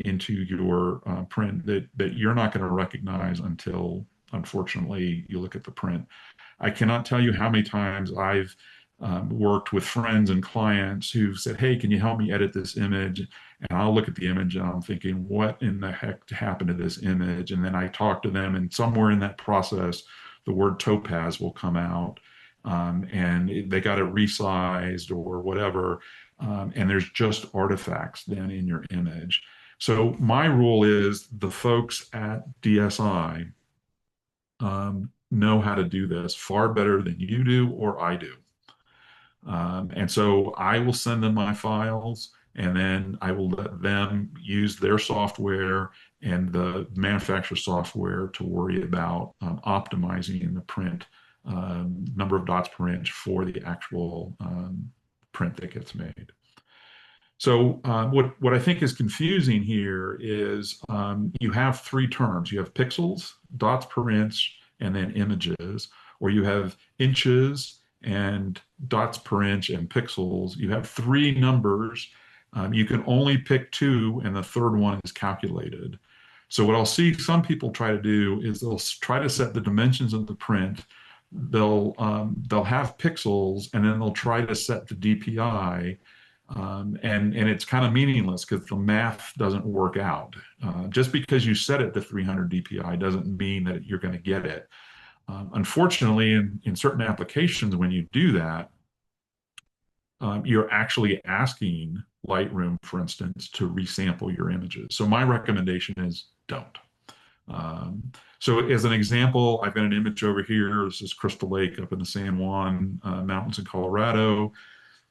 into your print that you're not going to recognize until, unfortunately, you look at the print. I cannot tell you how many times I've worked with friends and clients who've said, "Hey, can you help me edit this image?" And I'll look at the image and I'm thinking, "What in the heck happened to this image?" And then I talk to them, and somewhere in that process, the word topaz will come out, and they got it resized or whatever, and there's just artifacts then in your image. So my rule is the folks at DSI know how to do this far better than you do or I do. And so I will send them my files, and then I will let them use their software and the manufacturer software to worry about optimizing the print number of dots per inch for the actual print that gets made. So what I think is confusing here is you have three terms. You have pixels, dots per inch, and then images, or you have inches and dots per inch and pixels. You have three numbers. You can only pick two, and the third one is calculated. So what I'll see some people try to do is they'll try to set the dimensions of the print. They'll have pixels, and then they'll try to set the DPI. And it's kind of meaningless because the math doesn't work out. Just because you set it to 300 DPI doesn't mean that you're going to get it. Unfortunately, in certain applications, when you do that, you're actually asking Lightroom, for instance, to resample your images. So my recommendation is don't. So as an example, I've got an image over here. This is Crystal Lake up in the San Juan Mountains in Colorado.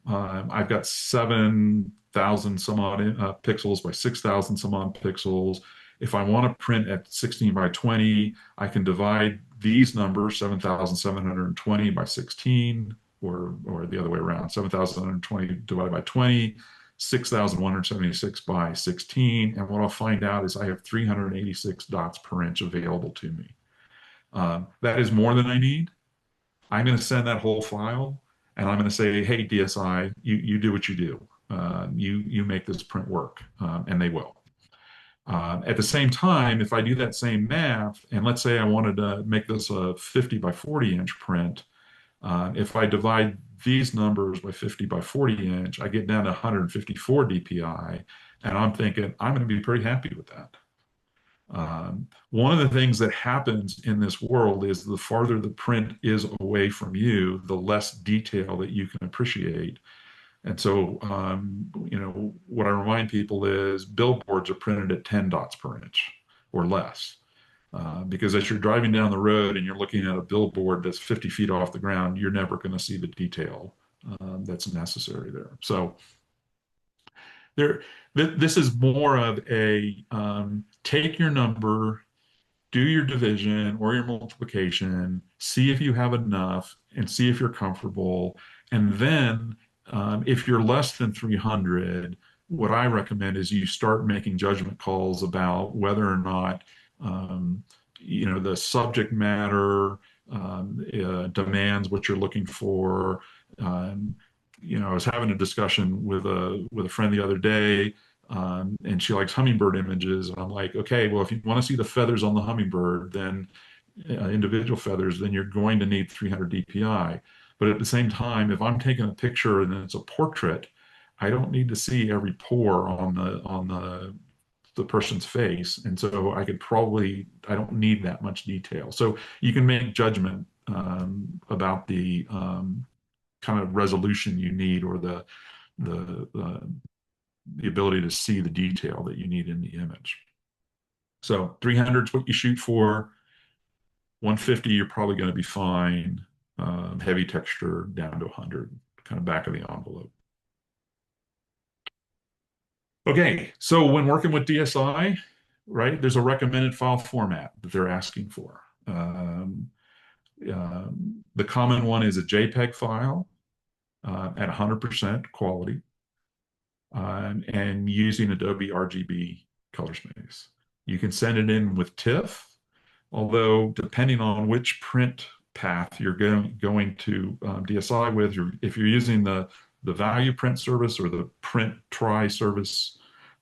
I've got 7,000 some odd pixels by 6,000 some odd pixels. If I want to print at 16 by 20, I can divide these numbers, 7,720 by 16, or the other way around, 7,720 divided by 20, 6,176 by 16. And what I'll find out is I have 386 dots per inch available to me. That is more than I need. I'm going to send that whole file, and I'm going to say, "Hey, DSI, you do what you do. You make this print work," and they will. At the same time, if I do that same math, and let's say I wanted to make this a 50 by 40 inch print, if I divide these numbers by 50 by 40 inch, I get down to 154 DPI, and I'm thinking I'm going to be pretty happy with that. One of the things that happens in this world is the farther the print is away from you, the less detail that you can appreciate. And so, what I remind people is billboards are printed at 10 dots per inch or less. Because as you're driving down the road and you're looking at a billboard that's 50 feet off the ground, you're never going to see the detail that's necessary there. So this is more of a take your number, do your division or your multiplication, see if you have enough, and see if you're comfortable. And then if you're less than 300, what I recommend is you start making judgment calls about whether or not the subject matter demands what you're looking for. I was having a discussion with a friend the other day, and she likes hummingbird images, and I'm like, okay, well, if you want to see the feathers on the hummingbird, then individual feathers, then you're going to need 300 DPI. But at the same time, if I'm taking a picture and it's a portrait, I don't need to see every pore on the person's face, and so I don't need that much detail. So you can make judgment about the kind of resolution you need, or the the ability to see the detail that you need in the image. So 300 is what you shoot for. 150, you're probably going to be fine. Heavy texture down to 100, kind of back of the envelope. Okay, so when working with DSI, right, there's a recommended file format that they're asking for. The common one is a JPEG file at 100% quality, and using Adobe RGB color space. You can send it in with TIFF, although depending on which print path you're going to DSI with, if you're using the value print service or the print try service,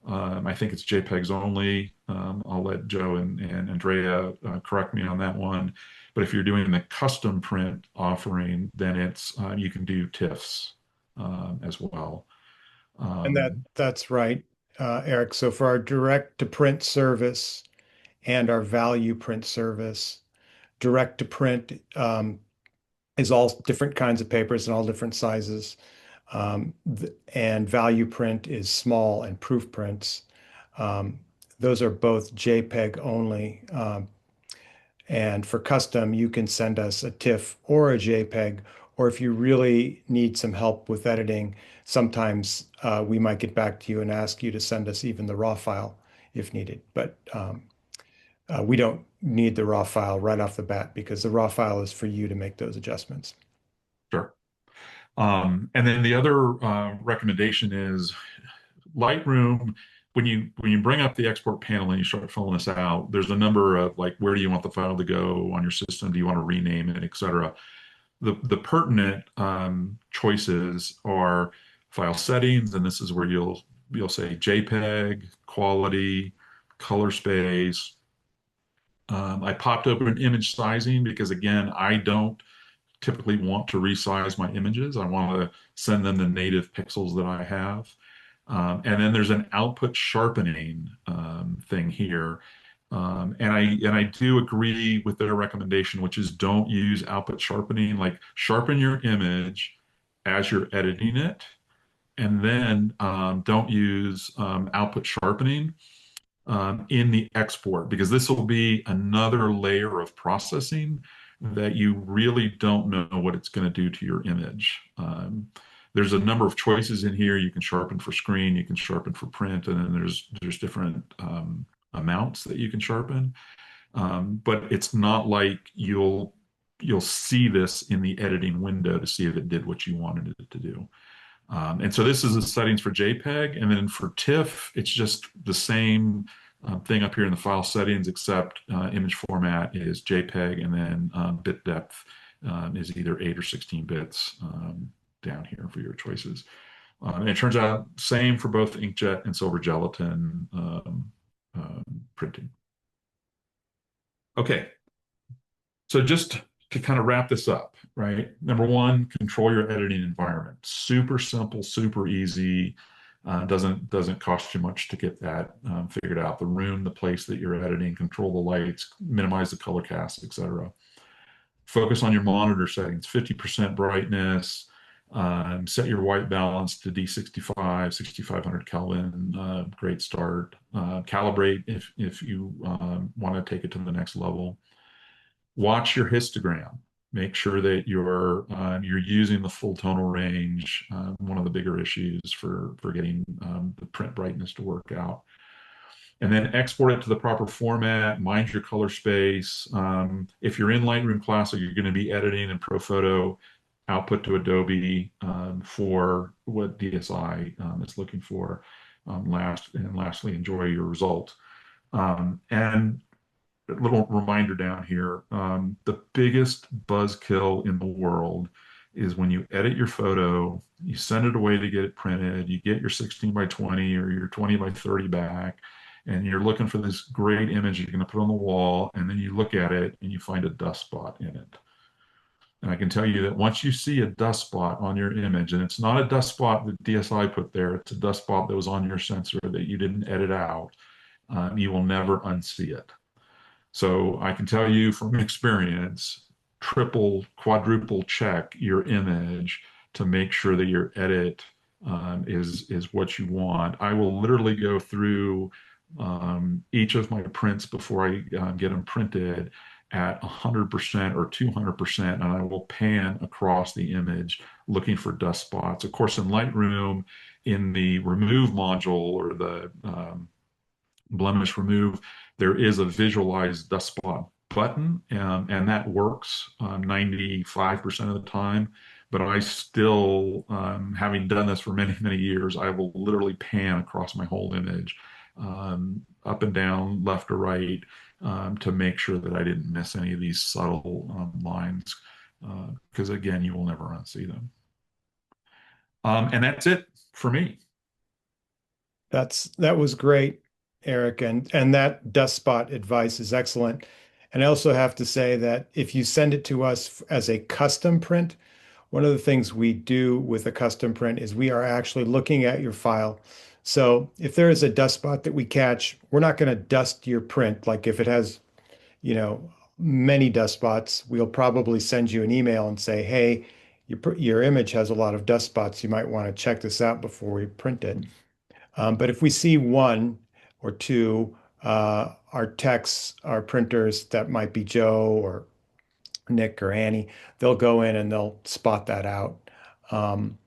I think it's JPEGs only. I'll let Joe and Andrea correct me on that one. But if you're doing the custom print offering, then it's you can do TIFFs as well. And that's right, Eric. So for our direct to print service and our value print service, direct to print is all different kinds of papers and all different sizes. And value print is small and proof prints. Um, those are both JPEG only. And for custom, you can send us a TIFF or a JPEG, or if you really need some help with editing, sometimes we might get back to you and ask you to send us even the raw file if needed. But we don't need the raw file right off the bat because the raw file is for you to make those adjustments. Sure. And then the other recommendation is Lightroom. When you bring up the export panel and you start filling this out, there's a number of like, where do you want the file to go on your system? Do you want to rename it, et cetera? The pertinent choices are file settings, and this is where you'll say JPEG, quality, color space. I popped open image sizing because again, I don't typically want to resize my images. I want to send them the native pixels that I have. And then there's an output sharpening thing here. And I do agree with their recommendation, which is don't use output sharpening. Like sharpen your image as you're editing it, and then don't use output sharpening in the export, because this will be another layer of processing that you really don't know what it's going to do to your image. There's a number of choices in here. You can sharpen for screen, you can sharpen for print, and then there's different amounts that you can sharpen. But it's not like you'll see this in the editing window to see if it did what you wanted it to do. And so this is the settings for JPEG, and then for TIFF, it's just the same thing up here in the file settings, except image format is JPEG, and then bit depth is either 8 or 16 bits down here for your choices. And it turns out same for both inkjet and silver gelatin printing. Okay, so just to kind of wrap this up, right? Number one, control your editing environment. Super simple, super easy. Doesn't cost you much to get that figured out. The room, the place that you're editing, control the lights, minimize the color cast, etc. Focus on your monitor settings, 50% brightness. Set your white balance to D65, 6500 Kelvin. Great start. Calibrate if you want to take it to the next level. Watch your histogram. Make sure that you're using the full tonal range. One of the bigger issues for getting the print brightness to work out. And then export it to the proper format. Mind your color space. If you're in Lightroom Classic, you're going to be editing in ProPhoto. Output to Adobe for what DSI is looking for. Lastly, enjoy your result. And a little reminder down here, the biggest buzzkill in the world is when you edit your photo, you send it away to get it printed, you get your 16 by 20 or your 20 by 30 back, and you're looking for this great image you're going to put on the wall, and then you look at it and you find a dust spot in it. And I can tell you that once you see a dust spot on your image, and it's not a dust spot that DSI put there, it's a dust spot that was on your sensor that you didn't edit out, you will never unsee it. So I can tell you from experience, triple, quadruple check your image to make sure that your edit is what you want. I will literally go through each of my prints before I get them printed at 100% or 200%, and I will pan across the image looking for dust spots. Of course, in Lightroom, in the remove module or the blemish remove, there is a visualize dust spot button, and that works 95% of the time. But I still, having done this for many, many years, I will literally pan across my whole image, up and down, left or right, to make sure that I didn't miss any of these subtle lines, because again, you will never unsee them. And that's it for me. That was great, Eric, and that dust spot advice is excellent. And I also have to say that if you send it to us as a custom print, one of the things we do with a custom print is we are actually looking at your file. So if there is a dust spot that we catch, we're not going to dust your print. Like if it has, many dust spots, we'll probably send you an email and say, hey, your image has a lot of dust spots. You might want to check this out before we print it. But if we see one or two, our techs, our printers, that might be Joe or Nick or Annie, they'll go in and they'll spot that out. Um,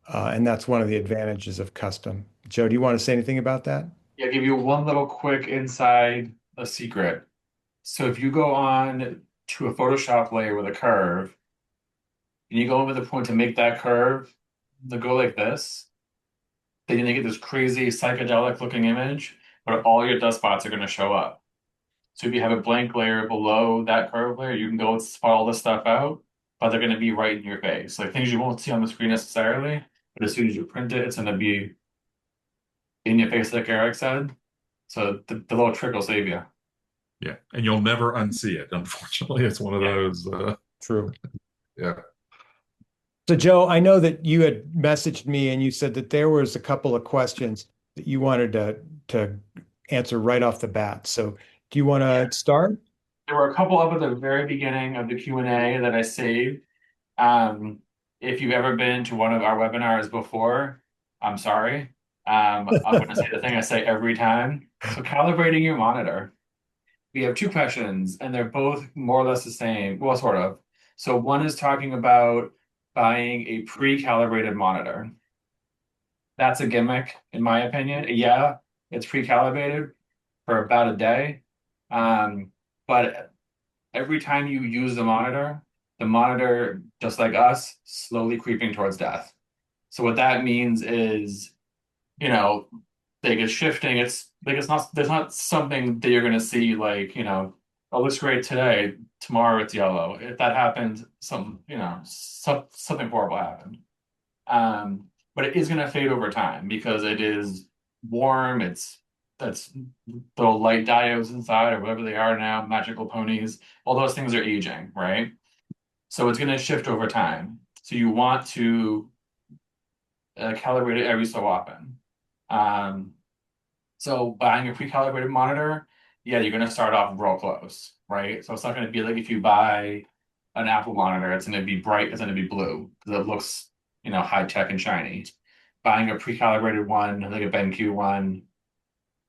and that's one of the advantages of custom. Joe, do you want to say anything about that? Yeah, I'll give you one little quick inside a secret. So if you go on to a Photoshop layer with a curve, and you go over the point to make that curve, to go like this, then you get this crazy psychedelic looking image, but all your dust spots are going to show up. So if you have a blank layer below that curve layer, you can go spot all this stuff out, but they're going to be right in your face. Like things you won't see on the screen necessarily, but as soon as you print it, it's going to be in your face, like Eric said. So the little trick will save you. Yeah, and you'll never unsee it. Unfortunately, it's one of Yeah. those. True. Yeah. So, Joe, I know that you had messaged me and you said that there was a couple of questions that you wanted to answer right off the bat. So, do you want to start? There were a couple up at the very beginning of the Q&A that I saved. Um, if you've ever been to one of our webinars before, I'm sorry. I'm going to say the thing I say every time. So calibrating your monitor. We have two questions, and they're both more or less the same. Well, sort of. So one is talking about buying a pre-calibrated monitor. That's a gimmick, in my opinion. Yeah, it's pre-calibrated for about a day. But every time you use the monitor, just like us, slowly creeping towards death. So what that means is, you know, like it's shifting. It's like it's not there's not something that you're gonna see like, oh, looks great today, tomorrow it's yellow. If that happened, something horrible happened. But it is gonna fade over time because it is warm, that's little light diodes inside or whatever they are now, magical ponies, all those things are aging, right? So it's going to shift over time. So you want to calibrate it every so often. Um, so buying a pre-calibrated monitor, yeah, you're going to start off real close, right? So it's not going to be like if you buy an Apple monitor, it's going to be bright, it's going to be blue because it looks, high tech and shiny. Buying a pre-calibrated one, like a BenQ one,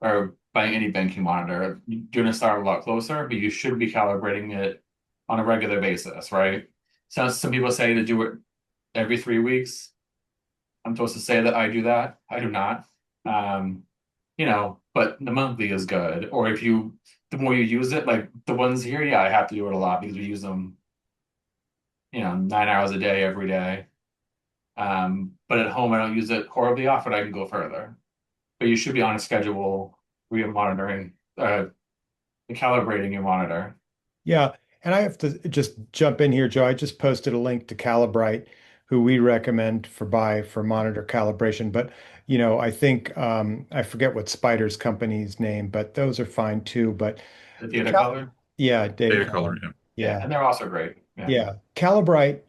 or buying any BenQ monitor, you're going to start a lot closer, but you should be calibrating it on a regular basis, right? So some people say to do it every 3 weeks. I'm supposed to say that I do that. I do not. But the monthly is good. Or the more you use it, like the ones here, yeah, I have to do it a lot because we use them, 9 hours a day, every day. But at home, I don't use it horribly often. I can go further. But you should be on a schedule where you're monitoring, calibrating your monitor. Yeah. And I have to just jump in here, Joe. I just posted a link to Calibrite, who we recommend for monitor calibration. But I think I forget what Spider's company's name, but those are fine too. But The the data color. yeah, data Data color, color. yeah. Yeah, Yeah. and they're also great. Yeah. Yeah. Calibrite,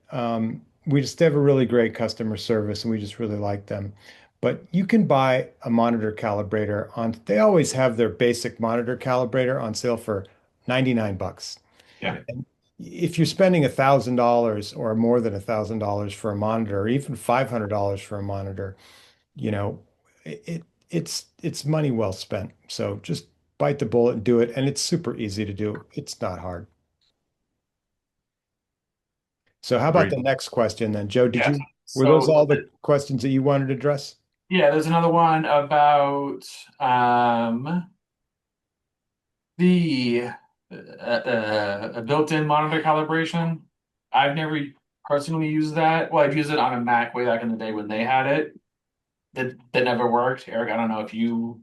we just have a really great customer service and we just really like them. But you can buy a monitor calibrator they always have their basic monitor calibrator on sale for 99 bucks. Yeah. And if you're spending $1,000 or more than $1,000 for a monitor, or even $500 for a monitor, you know, it's money well spent. So just bite the bullet and do it. And it's super easy to do. It's not hard. So how about Great. the next question then, Joe? Yeah. Were those So all the questions that you wanted to address? yeah, there's another one about the a built-in monitor calibration. I've never personally used that. Well, I've used it on a Mac way back in the day when they had it. That never worked. Eric, I don't know if you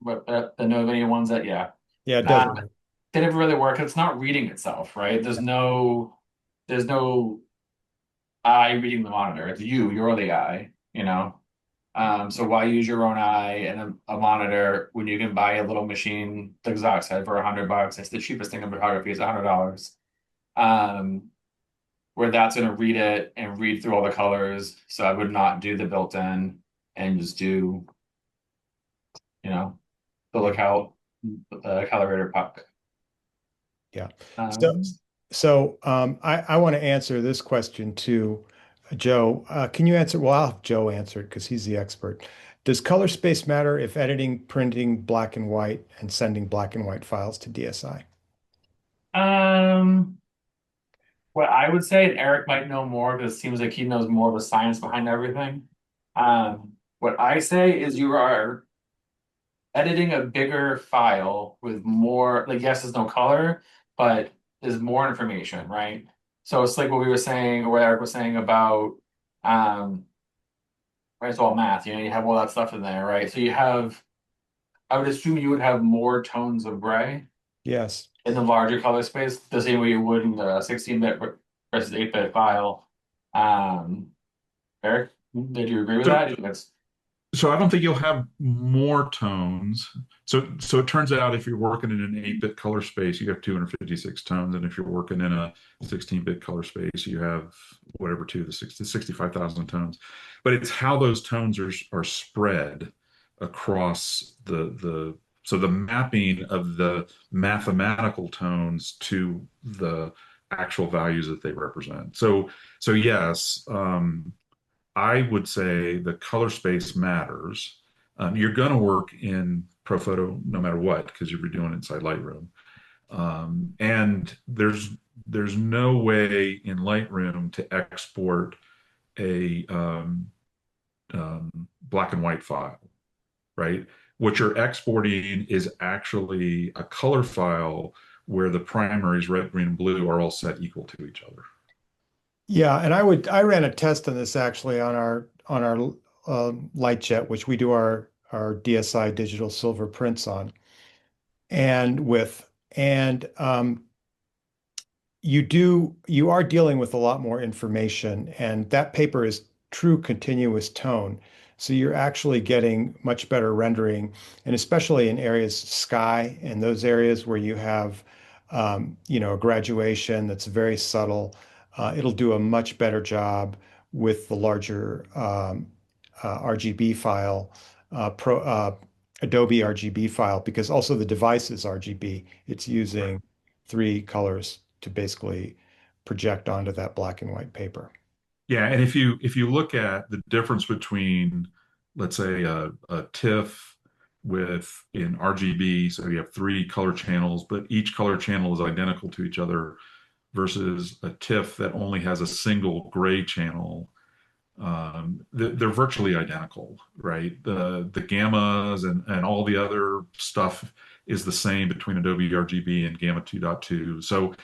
know of any ones that, yeah. Yeah, it doesn't Um, work. they never really work. It's not reading itself, right? There's no eye reading the monitor. It's you're the eye, you know. So why use your own eye and a monitor when you can buy a little machine, like Zach said, for $100? It's the cheapest thing in photography is $100. Um, where that's going to read it and read through all the colors. So I would not do the built-in and just do, you know, the Yeah. lookout calibrator puck. Yeah. So, Um, I want to answer this question too, Joe. Can you answer? Well, I'll have Joe answer it because he's the expert. Does color space matter if editing, printing black and white, and sending black and white files to DSI? um, what I would say, and Eric might know more because it seems like he knows more of the science behind everything. What I say is you are editing a bigger file with more, like, yes, there's no color, but there's more information, right? So it's like what we were saying, or what Eric was saying about, right, it's all math, you have all that stuff in there, right? So I would assume you would have more tones of gray Yes. in the larger color space, the same way you would in the 16-bit versus 8-bit file. Um, Eric, did you agree with So that? Do you think that's So I don't think you'll have more tones. So it turns out if you're working in an 8-bit color space, you have 256 tones, and if you're working in a 16-bit color space, you have whatever the 65,000 tones. But it's how those tones are spread across the mapping of the mathematical tones to the actual values that they represent. So yes. I would say the color space matters. You're going to work in ProPhoto no matter what because you're doing it inside Lightroom. And there's no way in Lightroom to export a black and white file, right? What you're exporting is actually a color file where the primaries, red, green, and blue, are all set equal to each other. Yeah, and I ran a test on this actually on our LightJet, which we do our DSI digital silver prints on, and with and you are dealing with a lot more information, and that paper is true continuous tone. So you're actually getting much better rendering, and especially in areas sky and those areas where you have a graduation that's very subtle. It'll do a much better job with the larger RGB file, Adobe RGB file, because also the device is RGB. It's Right. using three colors to basically project onto that black and white paper. Yeah, and if you look at the difference between, let's say, a TIFF with in RGB, so you have three color channels, but each color channel is identical to each other, versus a TIFF that only has a single gray channel, they're virtually identical, right? The gammas and all the other stuff is the same between Adobe RGB and Gamma 2.2. So,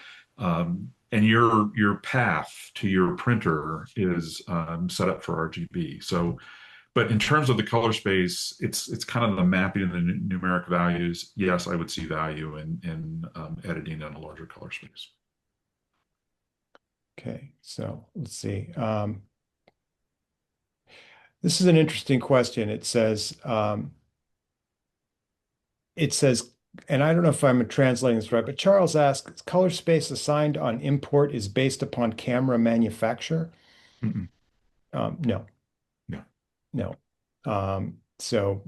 and your path to your printer is set up for RGB. So, but in terms of the color space, it's kind of the mapping of the numeric values. Yes, I would see value in editing in a larger color space. Okay, so let's see. This is an interesting question. It says, and I don't know if I'm translating this right, but Charles asks, color space assigned on import is based upon camera manufacturer? Mm-mm. No, No. no. So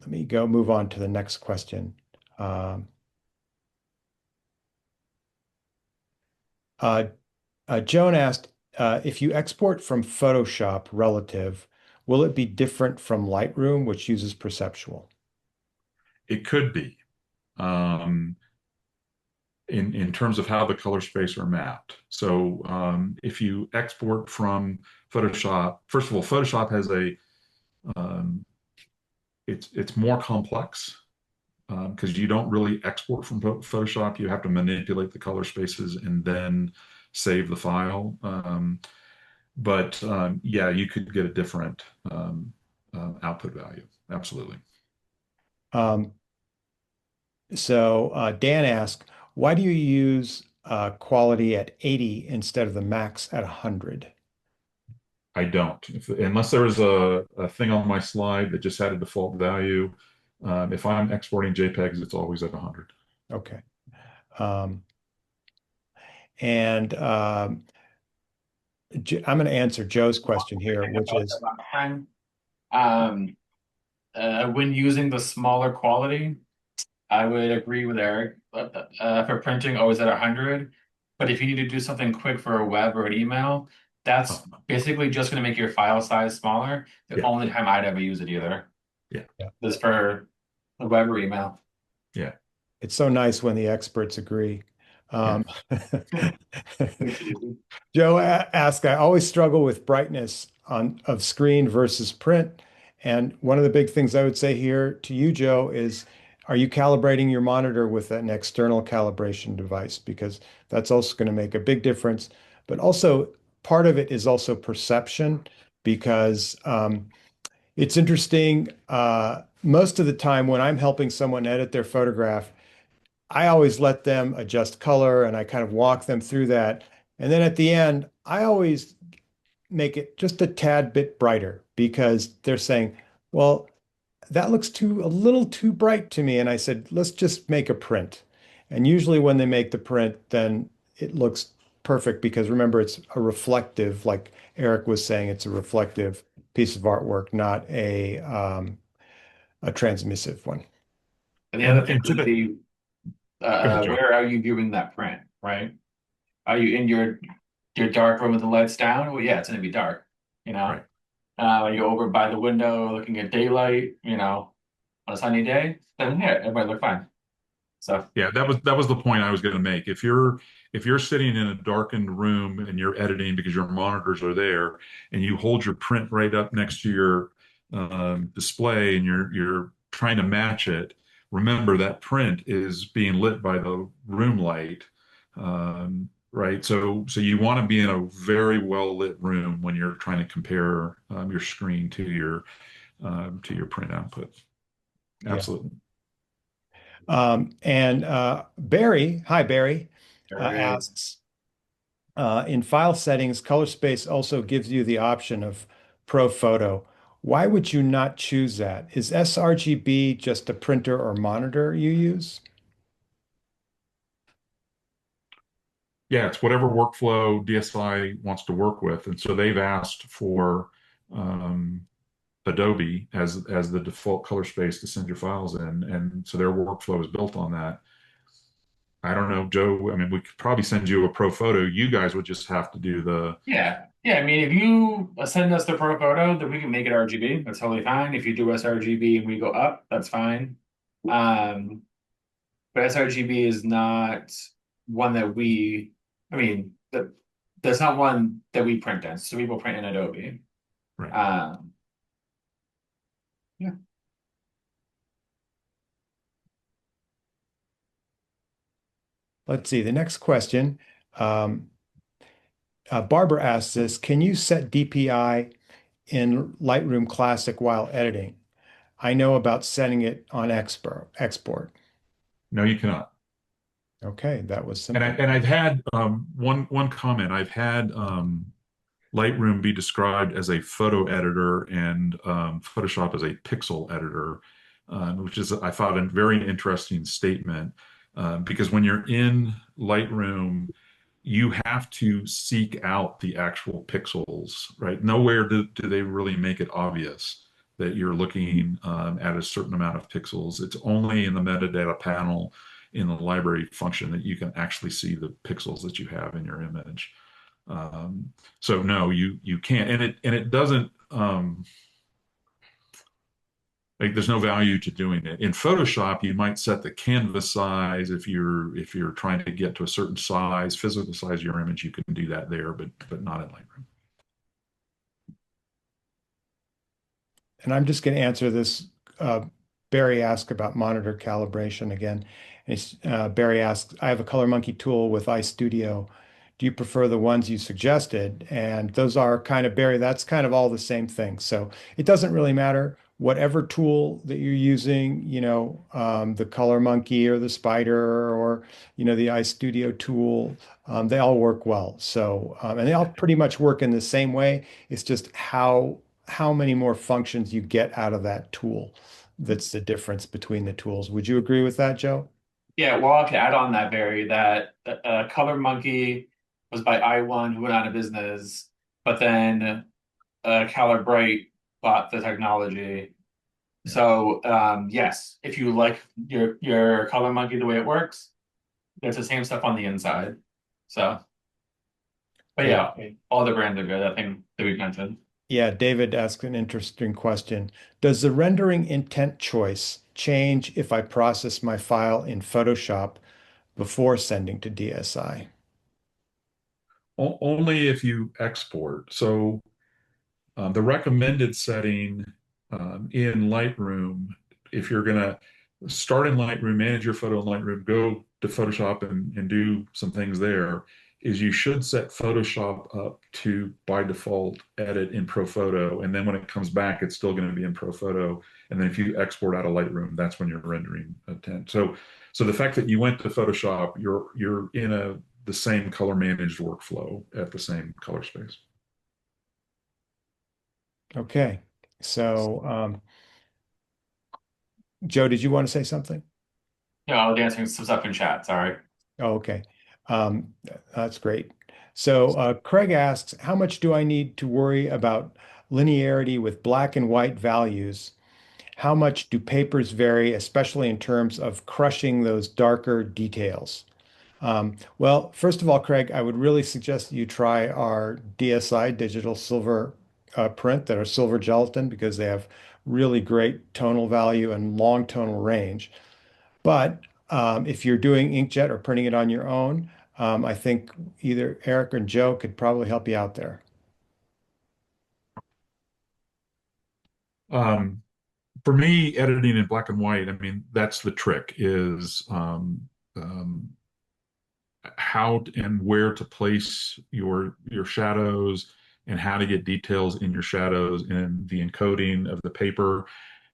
let me go move on to the next question. Um, uh, Joan asked, if you export from Photoshop relative, will it be different from Lightroom, which uses perceptual? It could be. Um, in terms of how the color space are mapped. So if you export from Photoshop, first of all, Photoshop has um, it's more complex because you don't really export from Photoshop. You have to manipulate the color spaces and then save the file. But yeah, you could get a different output value. Absolutely. Um, so Dan asked, why do you use quality at 80 instead of the max at 100? I don't. Unless there was a thing on my slide that just had a default value, if I'm exporting JPEGs, it's always at 100. Okay. Um, and I'm going to answer Joe's question here, which is, Um, when using the smaller quality, I would agree with Eric. For printing, always at 100. But if you need to do something quick for a web or an email, that's Uh, basically just going to make your file size smaller. The yeah, only time I'd ever use it either yeah, yeah, is for a web or email. yeah, it's so nice when the experts agree. yeah. Um, Makes it easy. Joe asked, I always struggle with brightness of screen versus print. And one of the big things I would say here to you, Joe, is are you calibrating your monitor with an external calibration device? Because that's also going to make a big difference. But also, part of it is also perception, because it's interesting. Most of the time, when I'm helping someone edit their photograph, I always let them adjust color and I kind of walk them through that. And then at the end, I always make it just a tad bit brighter because they're saying, well, that looks a little too bright to me. And I said, let's just make a print. And usually when they make the print, then it looks perfect because remember, it's a reflective, like Eric was saying, it's a reflective piece of artwork, not a transmissive one. And the other thing And to would the be, Go ahead, Joe. where are you viewing that print, right? Are you in your dark room with the lights down? Well, yeah, it's going to be dark, you know. Right. Are you over by the window looking at daylight, on a sunny day? Then yeah, it might look fine. So Yeah, that was the point I was going to make. If you're sitting in a darkened room and you're editing because your monitors are there, and you hold your print right up next to your display and you're trying to match it, remember that print is being lit by the room light, right? So you want to be in a very well lit room when you're trying to compare your screen to your print output. Yeah. Absolutely. And Barry, hi Barry, very asks, in file settings, color space also gives you the option of Pro Photo. Why would you not choose that? Is sRGB just a printer or monitor you use? Yeah, it's whatever workflow DSI wants to work with. And so they've asked for um, Adobe as the default color space to send your files in. And so their workflow is built on that. I don't know, Joe. I mean, we could probably send you a pro photo. You guys would just have to do the, yeah. Yeah, I mean, if you send us the pro photo, then we can make it RGB. That's totally fine. If you do us RGB and we go up, that's fine. Um, but sRGB is not one that I mean, that's not one that we print in. So we will print in Adobe. right. Um, yeah. Let's see, the next question. Um, Barbara asks this, can you set DPI in Lightroom Classic while editing? I know about setting it on export. No, you cannot. Okay, that was And simple. I've had one comment. I've had Lightroom be described as a photo editor and Photoshop as a pixel editor, which is, I thought, a very interesting statement, because when you're in Lightroom, you have to seek out the actual pixels, right? Nowhere do they really make it obvious that you're looking at a certain amount of pixels. It's only in the metadata panel in the library function that you can actually see the pixels that you have in your image. So no, you can't, and it doesn't, like, there's no value to doing it. In Photoshop, you might set the canvas size if you're trying to get to a certain size, physical size of your image. You can do that there, but not in Lightroom. And I'm just going to answer this. Barry asked about monitor calibration again. Barry asks, I have a Color Monkey tool with iStudio. Do you prefer the ones you suggested? And those are kind of, Barry, that's kind of all the same thing. So it doesn't really matter. Whatever tool that you're using, the Color Monkey or the Spider or, the iStudio tool, they all work well. So, and they all pretty much work in the same way. It's just how many more functions you get out of that tool. That's the difference between the tools. Would you agree with that, Joe? Yeah, well, I can add on that, Barry, that Color Monkey was by I1, who went out of business, but then Color Bright bought the technology. Yeah. So yes, if you like your Color Monkey the way it works, it's the same stuff on the inside. So, but Okay. yeah, all the brands are good. I think that we mentioned. Yeah, David asked an interesting question. Does the rendering intent choice change if I process my file in Photoshop before sending to DSI? Only if you export. So the recommended setting in Lightroom, if you're going to start in Lightroom, manage your photo in Lightroom, go to Photoshop and do some things there, is you should set Photoshop up to, by default, edit in ProPhoto. And then when it comes back, it's still going to be in ProPhoto. And then if you export out of Lightroom, that's when you're rendering intent. So the fact that you went to Photoshop, you're in the same color managed workflow at the same color space. Okay. So, Joe, did you want to say something? Yeah, I was answering some stuff in chat. Sorry. Oh, okay. Um, that's great. So Craig asks, how much do I need to worry about linearity with black and white values? How much do papers vary, especially in terms of crushing those darker details? Well, first of all, Craig, I would really suggest that you try our DSI digital silver print that are silver gelatin because they have really great tonal value and long tonal range. But if you're doing inkjet or printing it on your own, I think either Eric or Joe could probably help you out there. Um, for me, editing in black and white, I mean, that's the trick, is um, how and where to place your shadows and how to get details in your shadows and the encoding of the paper.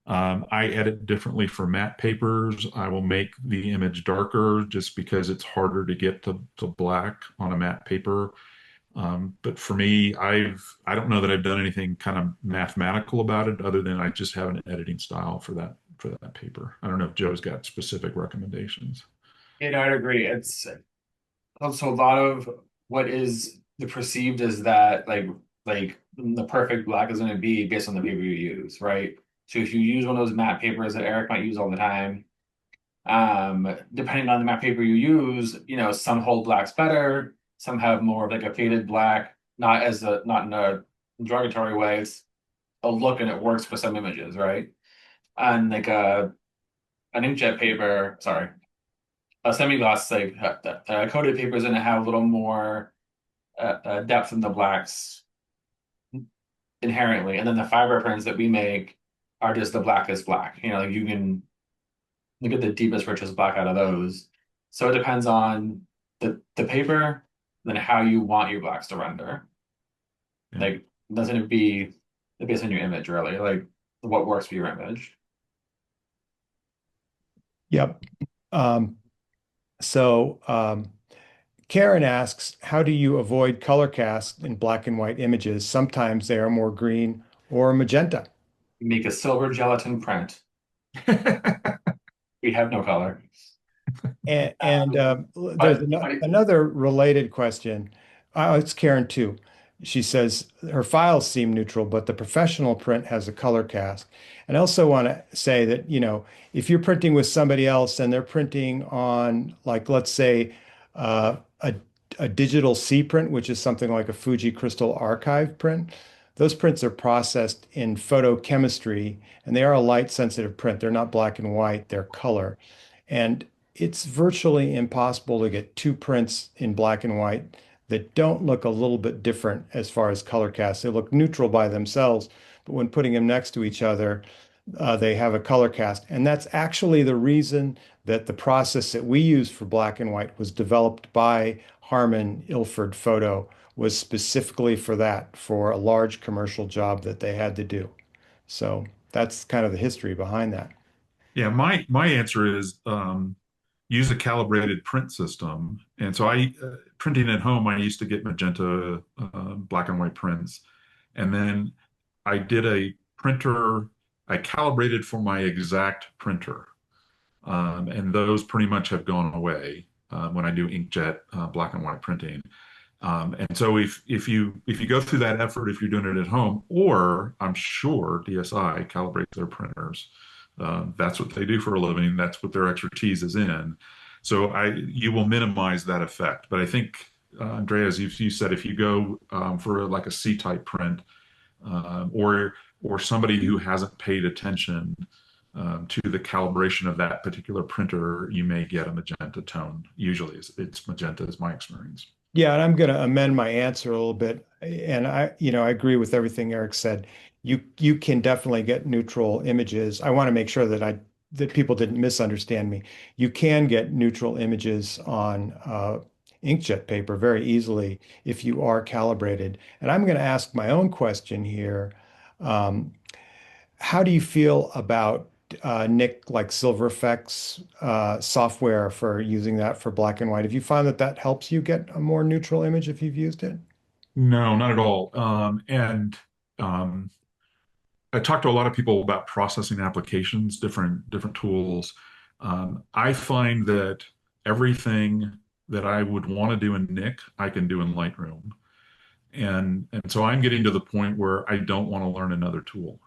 I edit differently for matte papers. I will make the image darker just because it's harder to get to black on a matte paper. But for me, I don't know that I've done anything kind of mathematical about it other than I just have an editing style for that paper. I don't know if Joe's got specific recommendations. You know, I'd agree. It's also a lot of what is the perceived is that like the perfect black is going to be based on the paper you use, right? So if you use one of those matte papers that Eric might use all the time, depending on the matte paper you use, some hold blacks better, some have more of like a faded black, not in a derogatory way. It's a look and it works for some images, right? And like an inkjet paper, sorry, a semi-gloss like coated paper is going to have a little more depth in the blacks inherently, and then the fiber prints that we make are just the blackest black. Like you can get the deepest, richest black out of those. So it depends on the paper, then how you want your blacks to render. Yeah. Like, doesn't it be based on your image, really? Like, what works for your image? Yep. Um, So Karen asks, how do you avoid color cast in black and white images? Sometimes they are more green or magenta. Make a silver gelatin print. We have no color. There's But another related question. It's Karen too. She says her files seem neutral, but the professional print has a color cast. And I also want to say that, if you're printing with somebody else and they're printing on, like, let's say, a digital C print, which is something like a Fuji Crystal Archive print, those prints are processed in photochemistry and they are a light sensitive print. They're not black and white, they're color. And it's virtually impossible to get two prints in black and white that don't look a little bit different as far as color cast. They look neutral by themselves, but when putting them next to each other, they have a color cast. And that's actually the reason that the process that we use for black and white was developed by Harman Ilford Photo, was specifically for that, for a large commercial job that they had to do. So that's kind of the history behind that. Yeah, my answer is use a calibrated print system. And so printing at home, I used to get magenta black and white prints. And then I did a printer, I calibrated for my exact printer. And those pretty much have gone away when I do inkjet black and white printing. And so if you go through that effort, if you're doing it at home, or I'm sure DSI calibrates their printers. That's what they do for a living. That's what their expertise is in. So you will minimize that effect. But I think, Andrea, as you said, if you go for like a C-type print, or somebody who hasn't paid attention to the calibration of that particular printer, you may get a magenta tone. Usually, it's magenta, is my experience. Yeah, and I'm going to amend my answer a little bit. And I agree with everything Eric said. You can definitely get neutral images. I want to make sure that people didn't misunderstand me. You can get neutral images on inkjet paper very easily if you are calibrated. And I'm going to ask my own question here. Um, how do you feel about Nick, like Silver Effects software for using that for black and white? Have you found that that helps you get a more neutral image if you've used it? No, not at all. And um, I talked to a lot of people about processing applications, different tools. I find that everything that I would want to do in Nick, I can do in Lightroom. And so I'm getting to the point where I don't want to learn another tool.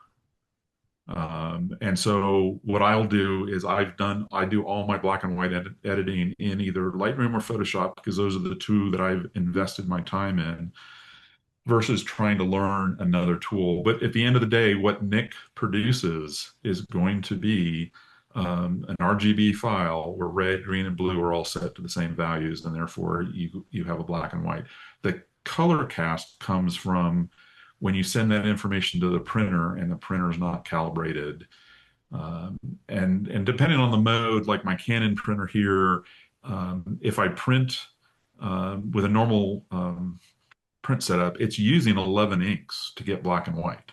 And so what I'll do is I do all my black and white editing in either Lightroom or Photoshop because those are the two that I've invested my time in versus trying to learn another tool. But at the end of the day, what Nick produces is going to be an RGB file where red, green, and blue are all set to the same values, and therefore you have a black and white. The color cast comes from when you send that information to the printer and the printer is not calibrated. Um, and depending on the mode, like my Canon printer here, if I print with a normal print setup, it's using 11 inks to get black and white.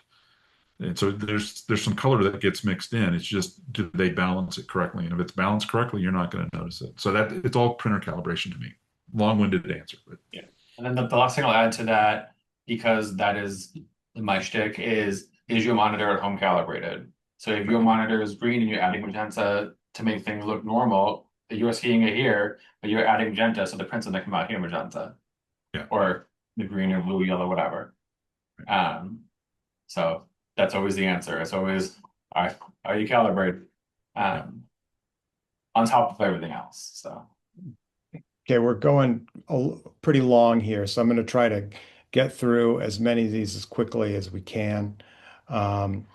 And so there's some color that gets mixed in. It's just, do they balance it correctly? And if it's balanced correctly, you're not going to notice it. So that it's all printer calibration to me. Long-winded answer, but yeah. And then the last thing I'll add to that, because that is my shtick, is your monitor at home calibrated? So if your monitor is green and you're adding magenta to make things look normal, you're seeing it here, but you're adding magenta, so the print's gonna come out here magenta. yeah. Or the green or blue, yellow, whatever. So that's always the answer. It's always, are you calibrated? On top of everything else. So Okay, we're going pretty long here, so I'm going to try to get through as many of these as quickly as we can. Um,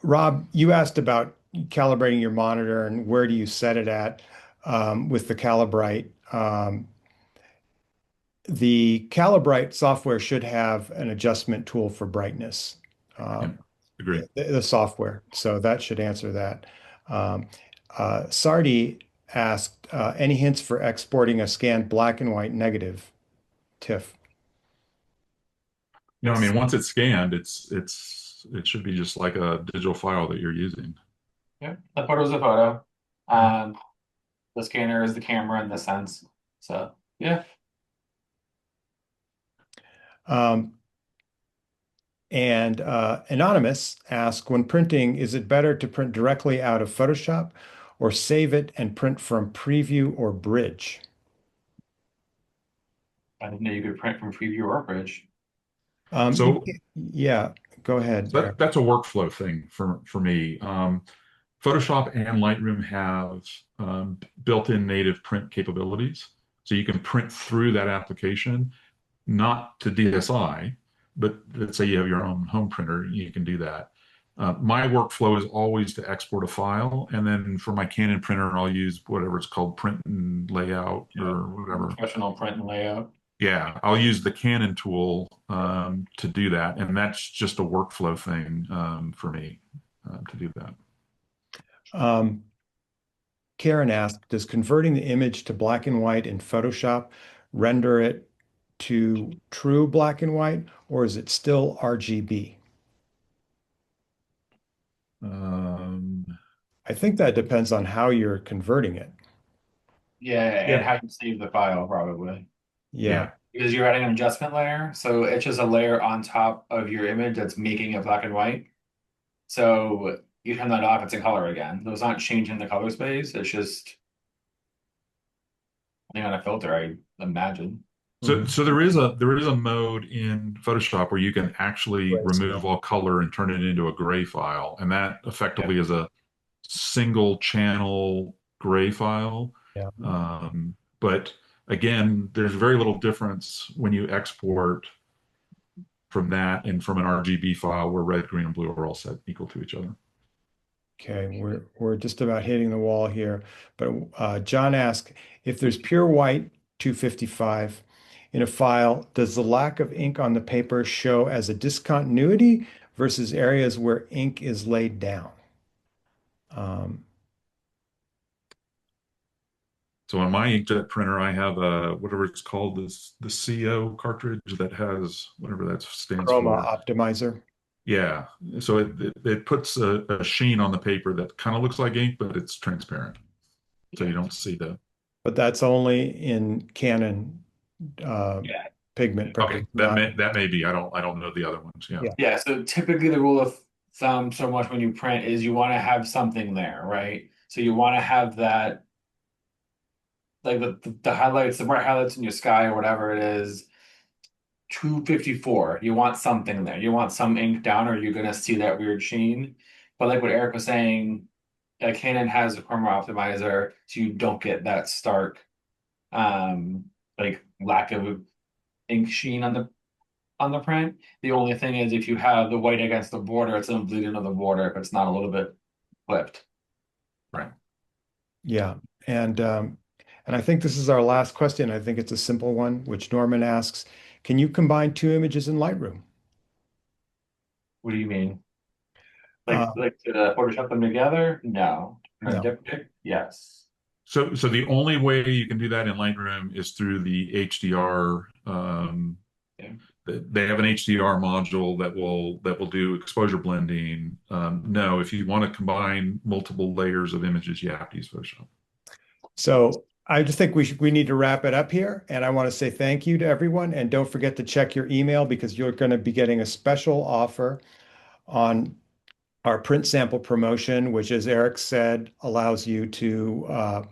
Rob, you asked about calibrating your monitor and where do you set it at with the Calibrite. The Calibrite software should have an adjustment tool for brightness, Yeah, agree. the software. So that should answer that. Um, Sardi asked, any hints for exporting a scanned black and white negative TIFF? No, I mean, once it's scanned, it should be just like a digital file that you're using. yeah, the photo's a photo. The scanner is the camera in this sense. So yeah. Um, and Anonymous asks, when printing, is it better to print directly out of Photoshop or save it and print from Preview or Bridge? I didn't know you could print from Preview or Bridge. So Yeah, go ahead, Eric. that's a workflow thing for me. Photoshop and Lightroom have built-in native print capabilities. So you can print through that application, not to DSI, but let's say you have your own home printer, you can do that. My workflow is always to export a file, and then for my Canon printer, I'll use whatever it's called, print and layout Yeah. or whatever. Professional print and layout. Yeah, I'll use the Canon tool to do that, and that's just a workflow thing for me to do that. Um, Karen asked, does converting the image to black and white in Photoshop render it to true black and white, or is it still RGB? Um, I think that depends on how you're converting it. Yeah, and yeah, how you save the file probably. Yeah. yeah. Because you're adding an adjustment layer. So it's just a layer on top of your image that's making it black and white. So you turn that off, it's in color again. Those aren't changing the color space. It's just putting on a filter, I imagine. Mhm. So there is a mode in Photoshop where you can actually Right. remove all color and turn it into a gray file, and that Yeah. effectively is a single channel gray file. Yeah. But again, there's very little difference when you export from that and from an RGB file where red, green, and blue are all set equal to each other. Okay, we're just about hitting the wall here. But John asked, if there's pure white 255 in a file, does the lack of ink on the paper show as a discontinuity versus areas where ink is laid down? Um, So on my inkjet printer, I have a whatever it's called, the CO cartridge that has whatever that stands Chroma for. optimizer. Yeah. So it puts a sheen on the paper that kind of looks like ink, but it's transparent. So Yeah. you don't see the. But that's only in Canon uh, Yeah. pigment Okay, printers, not. that may be. I don't know the other ones. Yeah. Yeah. Yeah. So typically the rule of thumb so much when you print is you want to have something there, right? So you want to have that like the highlights, the bright highlights in your sky or whatever it is, 254. You want something there. You want some ink down, or you're gonna see that weird sheen. But like what Eric was saying, Canon has a chroma optimizer, so you don't get that stark like lack of ink sheen on the print. The only thing is if you have the white against the border, it's gonna bleed into the border if it's not a little bit flipped. Right. Yeah. And I think this is our last question. I think it's a simple one, which Norman asks, can you combine two images in Lightroom? What do you mean? Uh, Like to Photoshop them together? No. A no. diptych? Yes. So the only way you can do that in Lightroom is through the HDR. Yeah. They have an HDR module that will do exposure blending. No, if you want to combine multiple layers of images, you have to use Photoshop. So I just think we need to wrap it up here. And I want to say thank you to everyone. And don't forget to check your email because you're going to be getting a special offer on our print sample promotion, which, as Eric said, allows you to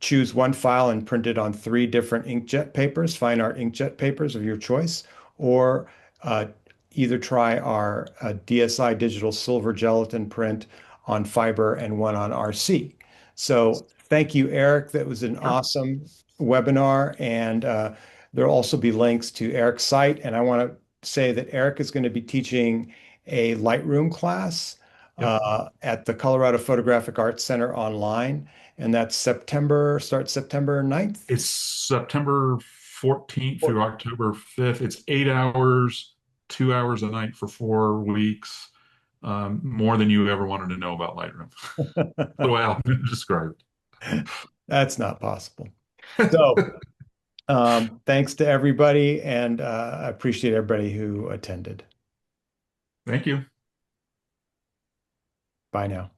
choose one file and print it on three different inkjet papers, fine art inkjet papers of your choice, or uh, either try our DSI digital silver gelatin print on fiber and one on RC. So thank you, Eric. That was an Sure. awesome webinar. And there'll also be links to Eric's site. And I want to say that Eric is going to be teaching a Lightroom class Yep. at the Colorado Photographic Arts Center online. And that's starts September 9th. It's September 14th through October 5th. It's 8 hours, 2 hours a night for 4 weeks. More than you ever wanted to know about Lightroom. The way I'll describe That's not possible. So thanks to everybody, and I appreciate everybody who attended. Thank you. Bye now.